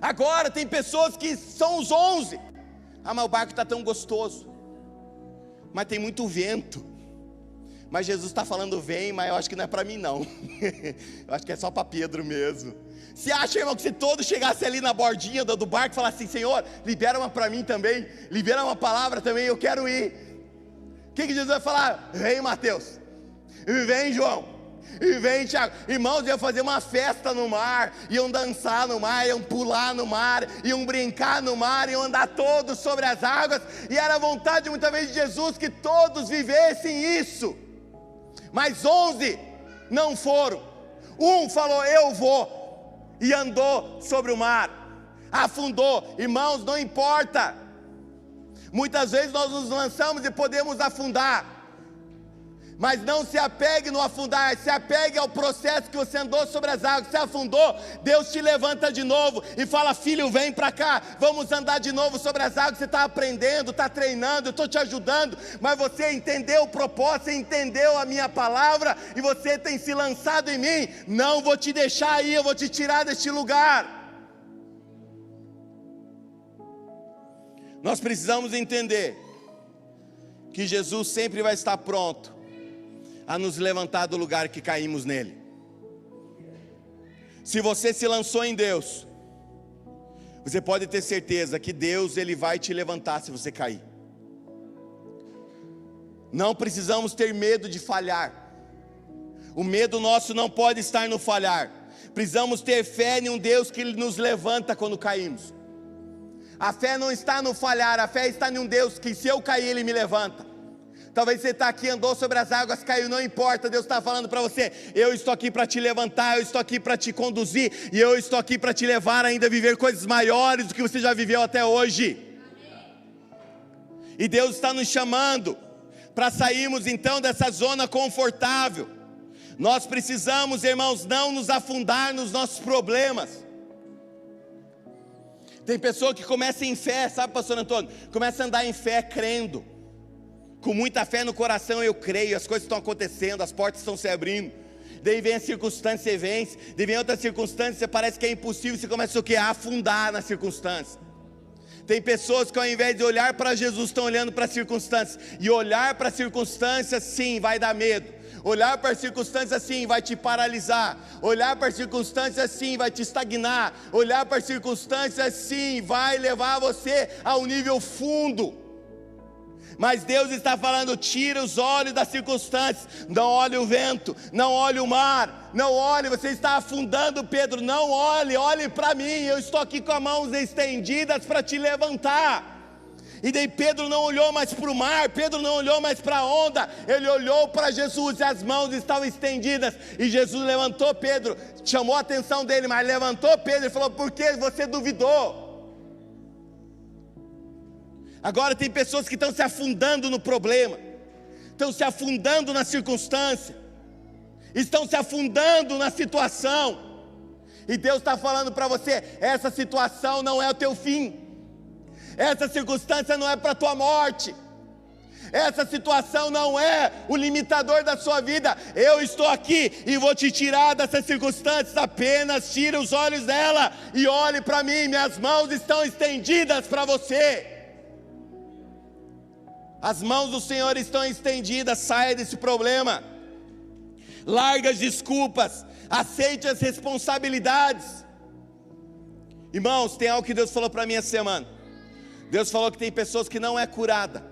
Agora tem pessoas que são os 11. Ah, mas o barco está tão gostoso, mas tem muito vento. Mas Jesus está falando: vem, mas eu acho que não é para mim não. Eu acho que é só para Pedro mesmo. Você acha, irmão, que se todos chegassem ali na bordinha do barco e falassem assim: Senhor, libera uma para mim também, libera uma palavra também, eu quero ir. O que Jesus vai falar? Vem, Mateus, e vem, João, e vem, Tiago. Irmãos, iam fazer uma festa no mar, iam dançar no mar, iam pular no mar, iam brincar no mar, iam andar todos sobre as águas. E era a vontade muitas vezes de Jesus que todos vivessem isso. Mas 11 não foram. Um falou: eu vou. E andou sobre o mar, afundou. Irmãos, não importa. Muitas vezes nós nos lançamos e podemos afundar, mas não se apegue no afundar, se apegue ao processo que você andou sobre as águas. Se afundou, Deus te levanta de novo e fala: filho, vem para cá, vamos andar de novo sobre as águas. Você está aprendendo, está treinando, eu estou te ajudando, mas você entendeu o propósito, você entendeu a minha palavra, e você tem se lançado em mim. Não vou te deixar aí, eu vou te tirar deste lugar. Nós precisamos entender que Jesus sempre vai estar pronto a nos levantar do lugar que caímos nele. Se você se lançou em Deus, você pode ter certeza que Deus, Ele vai te levantar se você cair. Não precisamos ter medo de falhar. O medo nosso não pode estar no falhar. Precisamos ter fé em um Deus que nos levanta quando caímos. A fé não está no falhar, a fé está em um Deus que, se eu cair, Ele me levanta. Talvez você está aqui, andou sobre as águas, caiu, não importa. Deus está falando para você: eu estou aqui para te levantar, eu estou aqui para te conduzir, e eu estou aqui para te levar ainda a viver coisas maiores do que você já viveu até hoje. E Deus está nos chamando para sairmos então dessa zona confortável. Nós precisamos, irmãos, não nos afundar nos nossos problemas. Tem pessoa que começa em fé, sabe, pastor Antônio? Começa a andar em fé crendo, com muita fé no coração. Eu creio, as coisas estão acontecendo, as portas estão se abrindo. Daí vem a circunstância, você vence. Daí vem outra circunstância, você parece que é impossível, você começa o quê? A afundar na circunstância. Tem pessoas que ao invés de olhar para Jesus, estão olhando para as circunstâncias. E olhar para as circunstâncias, sim, vai dar medo. Olhar para as circunstâncias, sim, vai te paralisar. Olhar para as circunstâncias, sim, vai te estagnar. Olhar para as circunstâncias, sim, vai levar você ao nível fundo. Mas Deus está falando: tira os olhos das circunstâncias, não olhe o vento, não olhe o mar, não olhe, você está afundando, Pedro, não olhe, olhe para mim, eu estou aqui com as mãos estendidas para te levantar. E daí Pedro não olhou mais para o mar, Pedro não olhou mais para a onda, ele olhou para Jesus e as mãos estavam estendidas, e Jesus levantou Pedro, chamou a atenção dele, mas levantou Pedro e falou: por que você duvidou? Agora tem pessoas que estão se afundando no problema, estão se afundando na circunstância, estão se afundando na situação, e Deus está falando para você: essa situação não é o teu fim, essa circunstância não é para a tua morte, essa situação não é o limitador da sua vida. Eu estou aqui e vou te tirar dessas circunstâncias, apenas tira os olhos dela e olhe para mim, minhas mãos estão estendidas para você. As mãos do Senhor estão estendidas, saia desse problema, larga as desculpas, aceite as responsabilidades. Irmãos, tem algo que Deus falou para mim essa semana. Deus falou que tem pessoas que não é curada,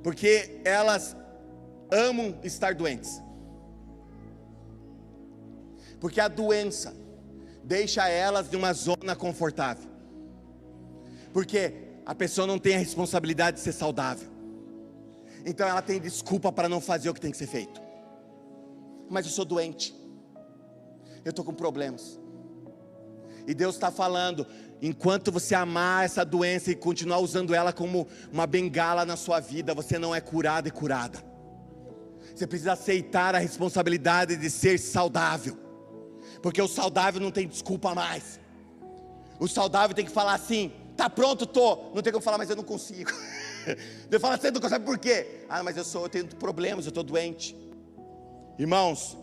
porque elas amam estar doentes, porque a doença deixa elas em uma zona confortável, porque a pessoa não tem a responsabilidade de ser saudável, então ela tem desculpa para não fazer o que tem que ser feito. Mas eu sou doente, eu estou com problemas, e Deus está falando: enquanto você amar essa doença e continuar usando ela como uma bengala na sua vida, você não é curado e curada. Você precisa aceitar a responsabilidade de ser saudável, porque o saudável não tem desculpa mais. O saudável tem que falar assim: tá pronto, não tem como falar, mas eu não consigo. Ele fala: você não consegue por quê? Ah, mas eu tenho problemas, eu estou doente. Irmãos,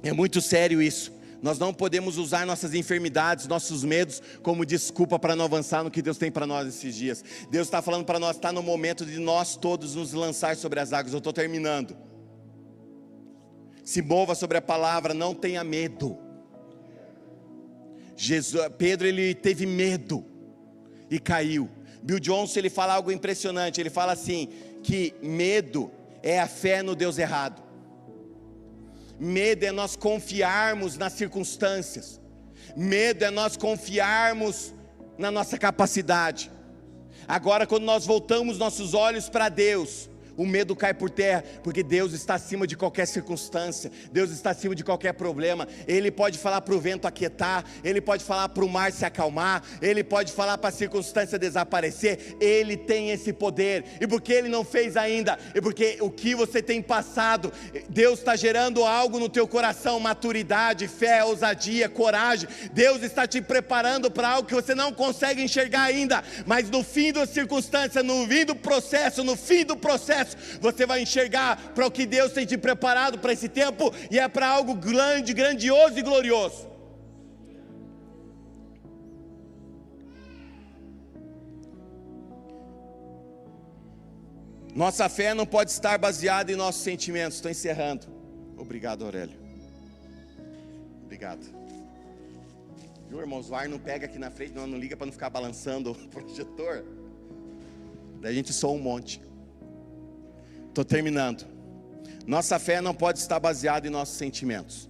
é muito sério isso. Nós não podemos usar nossas enfermidades, nossos medos como desculpa para não avançar no que Deus tem para nós esses dias. Deus está falando para nós: está no momento de nós todos nos lançar sobre as águas. Eu estou terminando. Se mova sobre a palavra, não tenha medo. Pedro, ele teve medo e caiu. Bill Johnson, ele fala algo impressionante. Ele fala assim, que medo é a fé no Deus errado. Medo é nós confiarmos nas circunstâncias. Medo é nós confiarmos na nossa capacidade. Agora, quando nós voltamos nossos olhos para Deus, o medo cai por terra, porque Deus está acima de qualquer circunstância, Deus está acima de qualquer problema. Ele pode falar para o vento aquietar, Ele pode falar para o mar se acalmar, Ele pode falar para a circunstância desaparecer. Ele tem esse poder, e porque Ele não fez ainda, e porque o que você tem passado, Deus está gerando algo no teu coração, maturidade, fé, ousadia, coragem. Deus está te preparando para algo que você não consegue enxergar ainda, mas no fim da circunstância, no fim do processo, você vai enxergar para o que Deus tem te preparado para esse tempo, e é para algo grande, grandioso e glorioso. Nossa fé não pode estar baseada em nossos sentimentos. Estou encerrando. Obrigado, Aurélio. Obrigado. Viu, irmãos? O ar não pega aqui na frente, não liga para não ficar balançando o projetor. Daí a gente soa um monte. Estou terminando. Nossa fé não pode estar baseada em nossos sentimentos.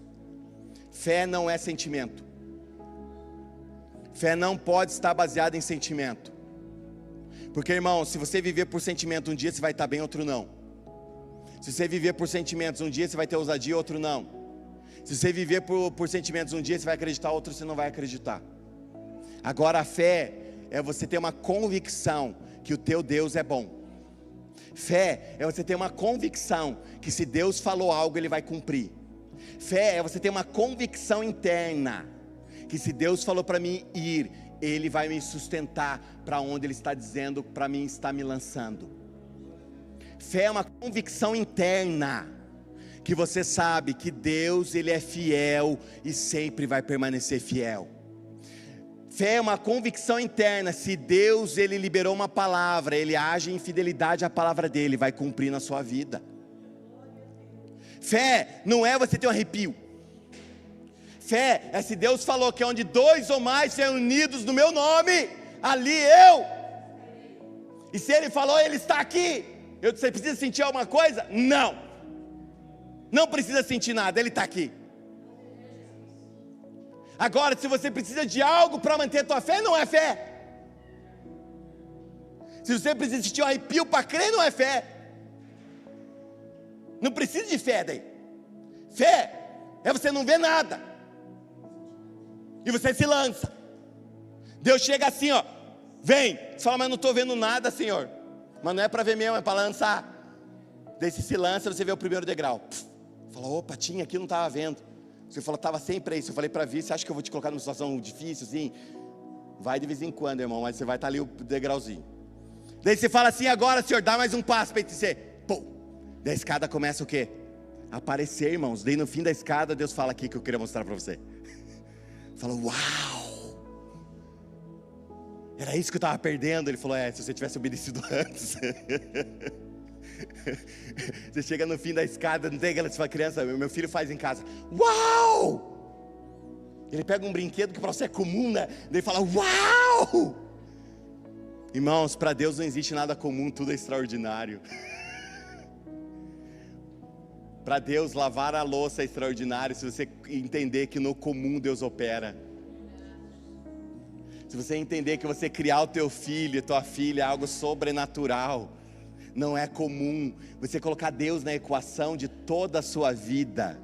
Fé não é sentimento. Fé não pode estar baseada em sentimento. Porque, irmão, se você viver por sentimento, um dia você vai estar bem, outro não. Se você viver por sentimentos, um dia você vai ter ousadia, outro não. Se você viver por sentimentos, um dia você vai acreditar, outro você não vai acreditar. Agora a fé é você ter uma convicção que o teu Deus é bom. Fé é você ter uma convicção que se Deus falou algo, Ele vai cumprir. Fé é você ter uma convicção interna que se Deus falou para mim ir, Ele vai me sustentar para onde Ele está dizendo para mim, está me lançando. Fé é uma convicção interna que você sabe que Deus, Ele é fiel e sempre vai permanecer fiel. Fé é uma convicção interna, se Deus, Ele liberou uma palavra, Ele age em fidelidade à palavra dEle, vai cumprir na sua vida. Fé não é você ter um arrepio. Fé é se Deus falou que onde 2 ou mais são unidos no meu nome, ali eu. E se Ele falou, Ele está aqui. Você precisa sentir alguma coisa? Não. Não precisa sentir nada, Ele está aqui. Agora, se você precisa de algo para manter a tua fé, não é fé. Se você precisa sentir um arrepio para crer, não é fé. Não precisa de fé daí. Fé é você não ver nada e você se lança. Deus chega assim, ó, vem. Você fala, mas não estou vendo nada, Senhor. Mas não é para ver mesmo, é para lançar. Daí você se lança, você vê o primeiro degrau. Fala, opa, tinha aqui, não estava vendo. Você fala, estava sempre aí. Eu falei para vir, você acha que eu vou te colocar numa situação difícil assim? Vai de vez em quando, irmão, mas você vai estar ali o degrauzinho. Daí você fala assim, agora, Senhor, dá mais um passo para você. Pô. Da escada começa o quê? A aparecer, irmãos. Daí no fim da escada, Deus fala aqui que eu queria mostrar para você. Fala, uau! Era isso que eu estava perdendo. Ele falou, se você tivesse obedecido antes. Você chega no fim da escada, não tem aquela que você fala, criança, meu filho faz em casa. Uau! Ele pega um brinquedo que para você é comum, né? Daí fala, uau! Irmãos, para Deus não existe nada comum, tudo é extraordinário. Para Deus lavar a louça é extraordinário, se você entender que no comum Deus opera. Se você entender que você criar o teu filho, tua filha é algo sobrenatural. Não é comum você colocar Deus na equação de toda a sua vida.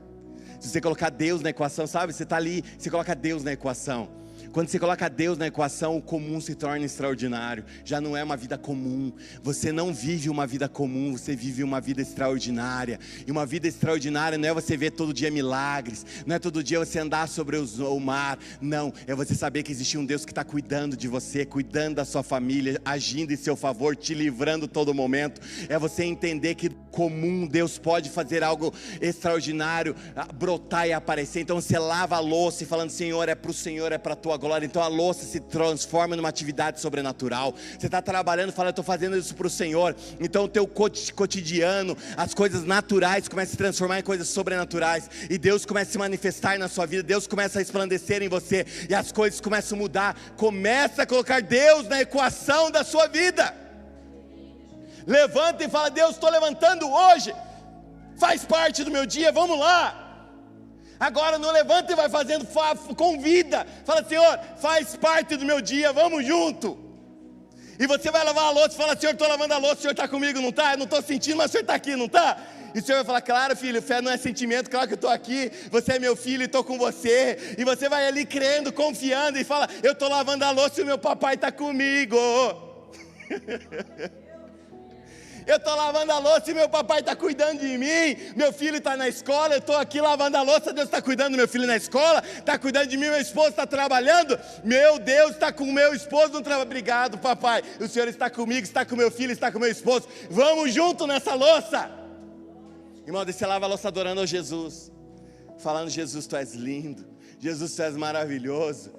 Se você colocar Deus na equação, sabe, você está ali, você coloca Deus na equação. Quando você coloca Deus na equação, o comum se torna extraordinário. Já não é uma vida comum. Você não vive uma vida comum, você vive uma vida extraordinária. E uma vida extraordinária não é você ver todo dia milagres, não é todo dia você andar sobre o mar. Não, é você saber que existe um Deus que está cuidando de você, cuidando da sua família, agindo em seu favor, te livrando todo momento. É você entender que comum Deus pode fazer algo extraordinário, brotar e aparecer. Então você lava a louça e falando, Senhor, é para o Senhor, é para a tua glória. Então a louça se transforma numa atividade sobrenatural. Você está trabalhando, fala, eu estou fazendo isso para o Senhor. Então o teu cotidiano, as coisas naturais começam a se transformar em coisas sobrenaturais, e Deus começa a se manifestar na sua vida, Deus começa a resplandecer em você, e as coisas começam a mudar. Começa a colocar Deus na equação da sua vida. Levanta e fala, Deus, estou levantando hoje, faz parte do meu dia, vamos lá. Agora não levanta e vai fazendo, convida, fala, Senhor, faz parte do meu dia, vamos junto. E você vai lavar a louça e fala, Senhor, estou lavando a louça, o Senhor está comigo, não está? Eu não estou sentindo, mas o Senhor está aqui, não está? E o Senhor vai falar, claro, filho, fé não é sentimento, claro que eu estou aqui, você é meu filho e estou com você. E você vai ali crendo, confiando e fala, eu estou lavando a louça e o meu papai está comigo. Eu estou lavando a louça e meu papai está cuidando de mim. Meu filho está na escola, eu estou aqui lavando a louça, Deus está cuidando do meu filho na escola, está cuidando de mim, meu esposo está trabalhando. Meu Deus está com o meu esposo no trabalho. Obrigado, papai. O Senhor está comigo, está com meu filho, está com meu esposo. Vamos junto nessa louça. Irmão, você lava a louça adorando ao Jesus, falando, Jesus, tu és lindo, Jesus, tu és maravilhoso.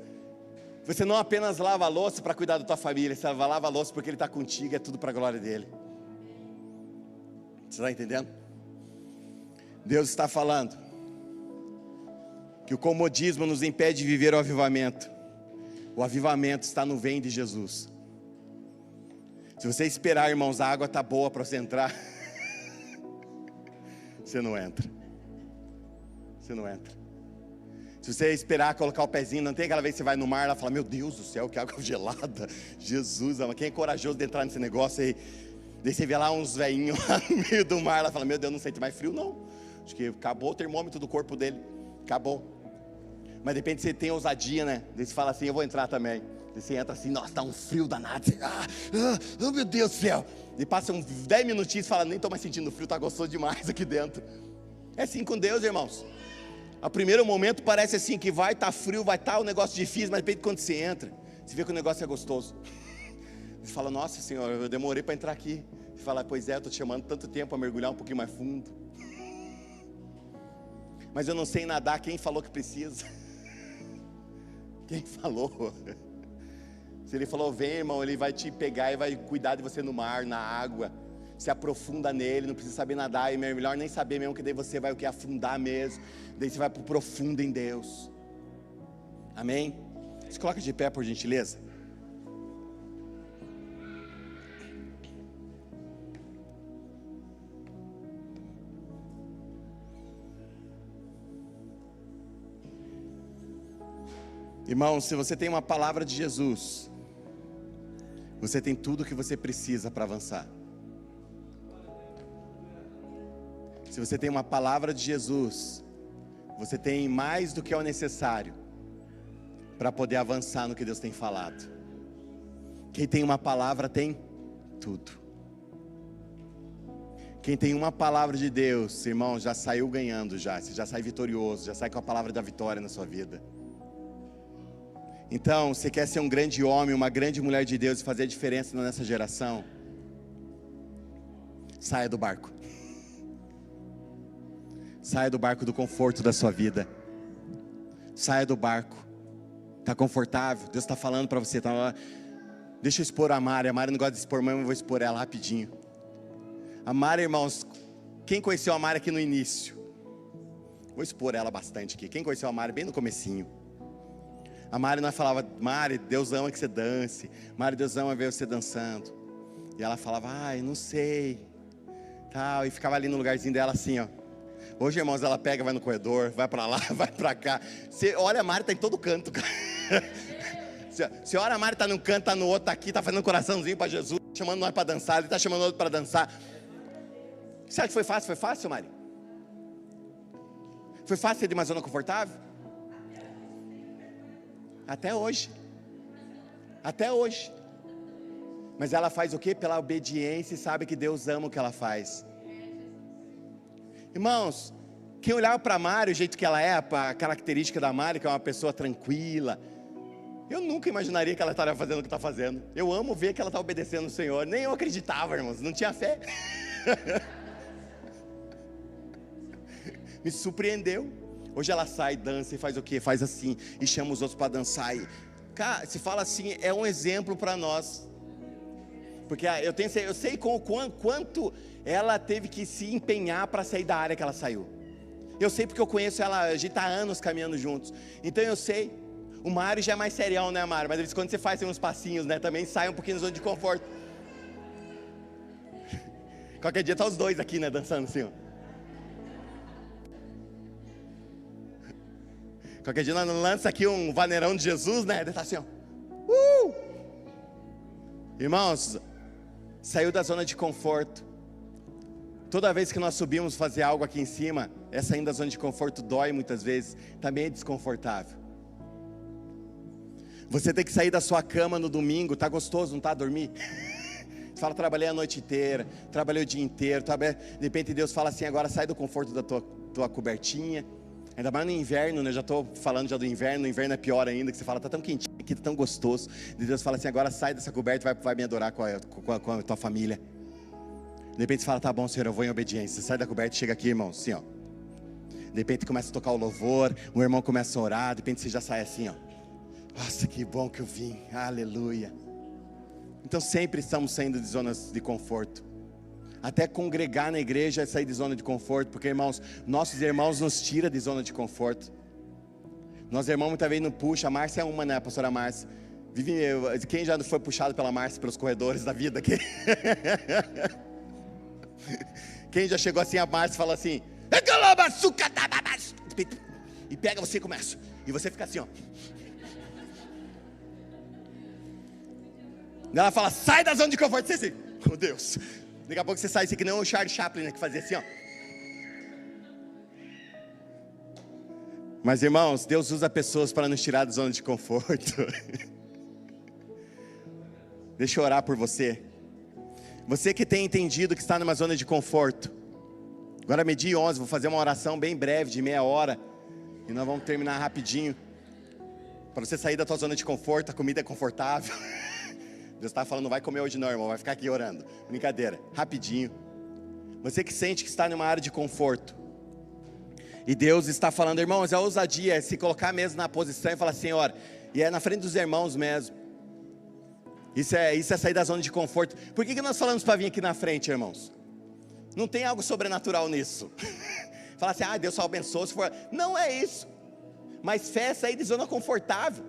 Você não apenas lava a louça para cuidar da tua família, você lava a louça porque Ele está contigo, é tudo para a glória dEle. Você está entendendo? Deus está falando que o comodismo nos impede de viver o avivamento. O avivamento está no vem de Jesus. Se você esperar, irmãos, a água está boa para você entrar, você não entra. Você não entra. Se você esperar colocar o pezinho, não tem aquela vez que você vai no mar, ela fala, meu Deus do céu, que água gelada. Jesus, quem é corajoso de entrar nesse negócio aí? Daí você vê lá uns velhinhos lá no meio do mar, ela fala, meu Deus, não sente mais frio não. Acho que acabou o termômetro do corpo dele, acabou. Mas de repente você tem ousadia, né? Daí você fala assim, eu vou entrar também. Daí você entra assim, nossa, tá um frio danado. Você, oh meu Deus do céu. E passa uns 10 minutinhos e fala, nem tô mais sentindo frio, tá gostoso demais aqui dentro. É assim com Deus, irmãos. A primeiro momento parece assim que vai estar frio, vai estar um negócio difícil, mas de repente quando você entra, você vê que o negócio é gostoso. Você fala, nossa Senhor, eu demorei para entrar aqui. Você fala, pois é, eu estou te chamando tanto tempo para mergulhar um pouquinho mais fundo. Mas eu não sei nadar, quem falou que precisa? Quem falou? Se ele falou, vem irmão, ele vai te pegar e vai cuidar de você no mar, na água. Se aprofunda nele, não precisa saber nadar, é melhor nem saber mesmo, que daí você vai o que? Afundar mesmo. Daí você vai para o profundo em Deus. Amém? Se coloca de pé por gentileza. Irmão, se você tem uma palavra de Jesus, você tem tudo o que você precisa para avançar. Se você tem uma palavra de Jesus, você tem mais do que é o necessário para poder avançar no que Deus tem falado. Quem tem uma palavra tem tudo. Quem tem uma palavra de Deus, irmão, já saiu ganhando já. Você já sai vitorioso, já sai com a palavra da vitória na sua vida. Então, você quer ser um grande homem, uma grande mulher de Deus e fazer a diferença nessa geração? Saia do barco. Saia do barco do conforto da sua vida. Saia do barco. Está confortável? Deus está falando para você. Tá? Deixa eu expor a Mari. A Mari não gosta de expor, mas eu vou expor ela rapidinho. A Mari, irmãos, quem conheceu a Mari aqui no início? Vou expor ela bastante aqui. Quem conheceu a Mari bem no comecinho? A Mari nós falava, Mari, Deus ama que você dance. Mari, Deus ama ver você dançando. E ela falava, ai, não sei. Tal, e ficava ali no lugarzinho dela assim, ó. Hoje, irmãos, ela pega, vai no corredor, vai para lá, vai para cá. Você olha, a Mari está em todo canto. Você olha, a Mari está num canto, está no outro, está aqui, está fazendo um coraçãozinho para Jesus, chamando nós para dançar, ele está chamando outro para dançar. Você acha que foi fácil? Foi fácil, Mari? Foi fácil ser de uma zona confortável? Até hoje. Até hoje. Mas ela faz o quê? Pela obediência e sabe que Deus ama o que ela faz. Irmãos, quem olhava para a Mari, o jeito que ela é, a característica da Mari, que é uma pessoa tranquila, eu nunca imaginaria que ela estaria fazendo o que está fazendo. Eu amo ver que ela está obedecendo o Senhor. Nem eu acreditava, irmãos, não tinha fé. Me surpreendeu. Hoje ela sai, dança e faz o quê? Faz assim, e chama os outros para dançar. E, cara, se fala assim, é um exemplo para nós. Porque eu sei quanto ela teve que se empenhar para sair da área que ela saiu. Eu sei porque eu conheço ela, a gente está há anos caminhando juntos. Então eu sei. O Mário já é mais serião, né, Mário? Mas de vez em quando você faz uns passinhos, né? Também sai um pouquinho da zona de conforto. Qualquer dia tá os dois aqui, né? Dançando assim, ó. Qualquer dia nós lança aqui um vaneirão de Jesus, né? Ele tá assim, ó. Irmãos, saiu da zona de conforto. Toda vez que nós subimos fazer algo aqui em cima, saindo da zona de conforto dói muitas vezes. Também é desconfortável. Você tem que sair da sua cama no domingo. Tá gostoso, não tá? Dormir? Você fala, trabalhei a noite inteira, trabalhei o dia inteiro. De repente Deus fala assim, agora sai do conforto da tua cobertinha. Ainda mais no inverno, né? Eu já estou falando já do inverno. No inverno é pior ainda, que você fala, tá tão quentinho aqui, tá tão gostoso. E Deus fala assim, agora sai dessa coberta e vai me adorar com a tua família. De repente você fala, tá bom, Senhor, eu vou em obediência. Você sai da coberta e chega aqui, irmão, assim, ó. De repente começa a tocar o louvor, o irmão começa a orar, de repente você já sai assim, ó. Nossa, que bom que eu vim, aleluia. Então sempre estamos saindo de zonas de conforto. Até congregar na igreja é sair de zona de conforto, porque, irmãos, nossos irmãos nos tiram de zona de conforto. Nossos irmãos muitas vezes não puxam. A Márcia é uma, né, a pastora Márcia? Quem já foi puxado pela Márcia pelos corredores da vida aqui? Quem já chegou assim, a Márcia fala assim, e pega você e começa. E você fica assim, ó. Ela fala, sai da zona de conforto. Você assim, oh Deus. Daqui a pouco você sai assim que não é o Charlie Chaplin, né, que fazia assim, ó. Mas irmãos, Deus usa pessoas para nos tirar da zona de conforto. Deixa eu orar por você. Você que tem entendido que está numa zona de conforto. Agora meio-dia 11, vou fazer uma oração bem breve, de meia hora. E nós vamos terminar rapidinho. Para você sair da tua zona de conforto, a comida é confortável. Deus está falando, não vai comer hoje não, irmão, vai ficar aqui orando. Brincadeira, rapidinho. Você que sente que está numa área de conforto. E Deus está falando, irmãos, é ousadia, é se colocar mesmo na posição e falar, Senhor, e é na frente dos irmãos mesmo. Isso é sair da zona de conforto. Por que nós falamos para vir aqui na frente, irmãos? Não tem algo sobrenatural nisso. Falar assim, Deus só abençoa se for. Não é isso. Mas fé é sair de zona confortável.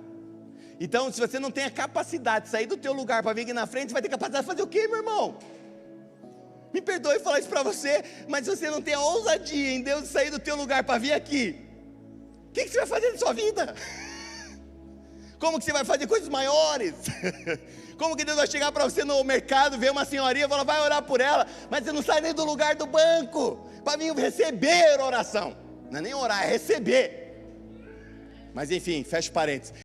Então, se você não tem a capacidade de sair do teu lugar para vir aqui na frente, você vai ter capacidade de fazer o quê, meu irmão? Me perdoe falar isso para você, mas se você não tem a ousadia em Deus de sair do teu lugar para vir aqui, o que você vai fazer na sua vida? Como que você vai fazer coisas maiores? Como que Deus vai chegar para você no mercado, ver uma senhorinha e falar, vai orar por ela, mas você não sai nem do lugar do banco, para vir receber oração. Não é nem orar, é receber. Mas enfim, fecha parênteses.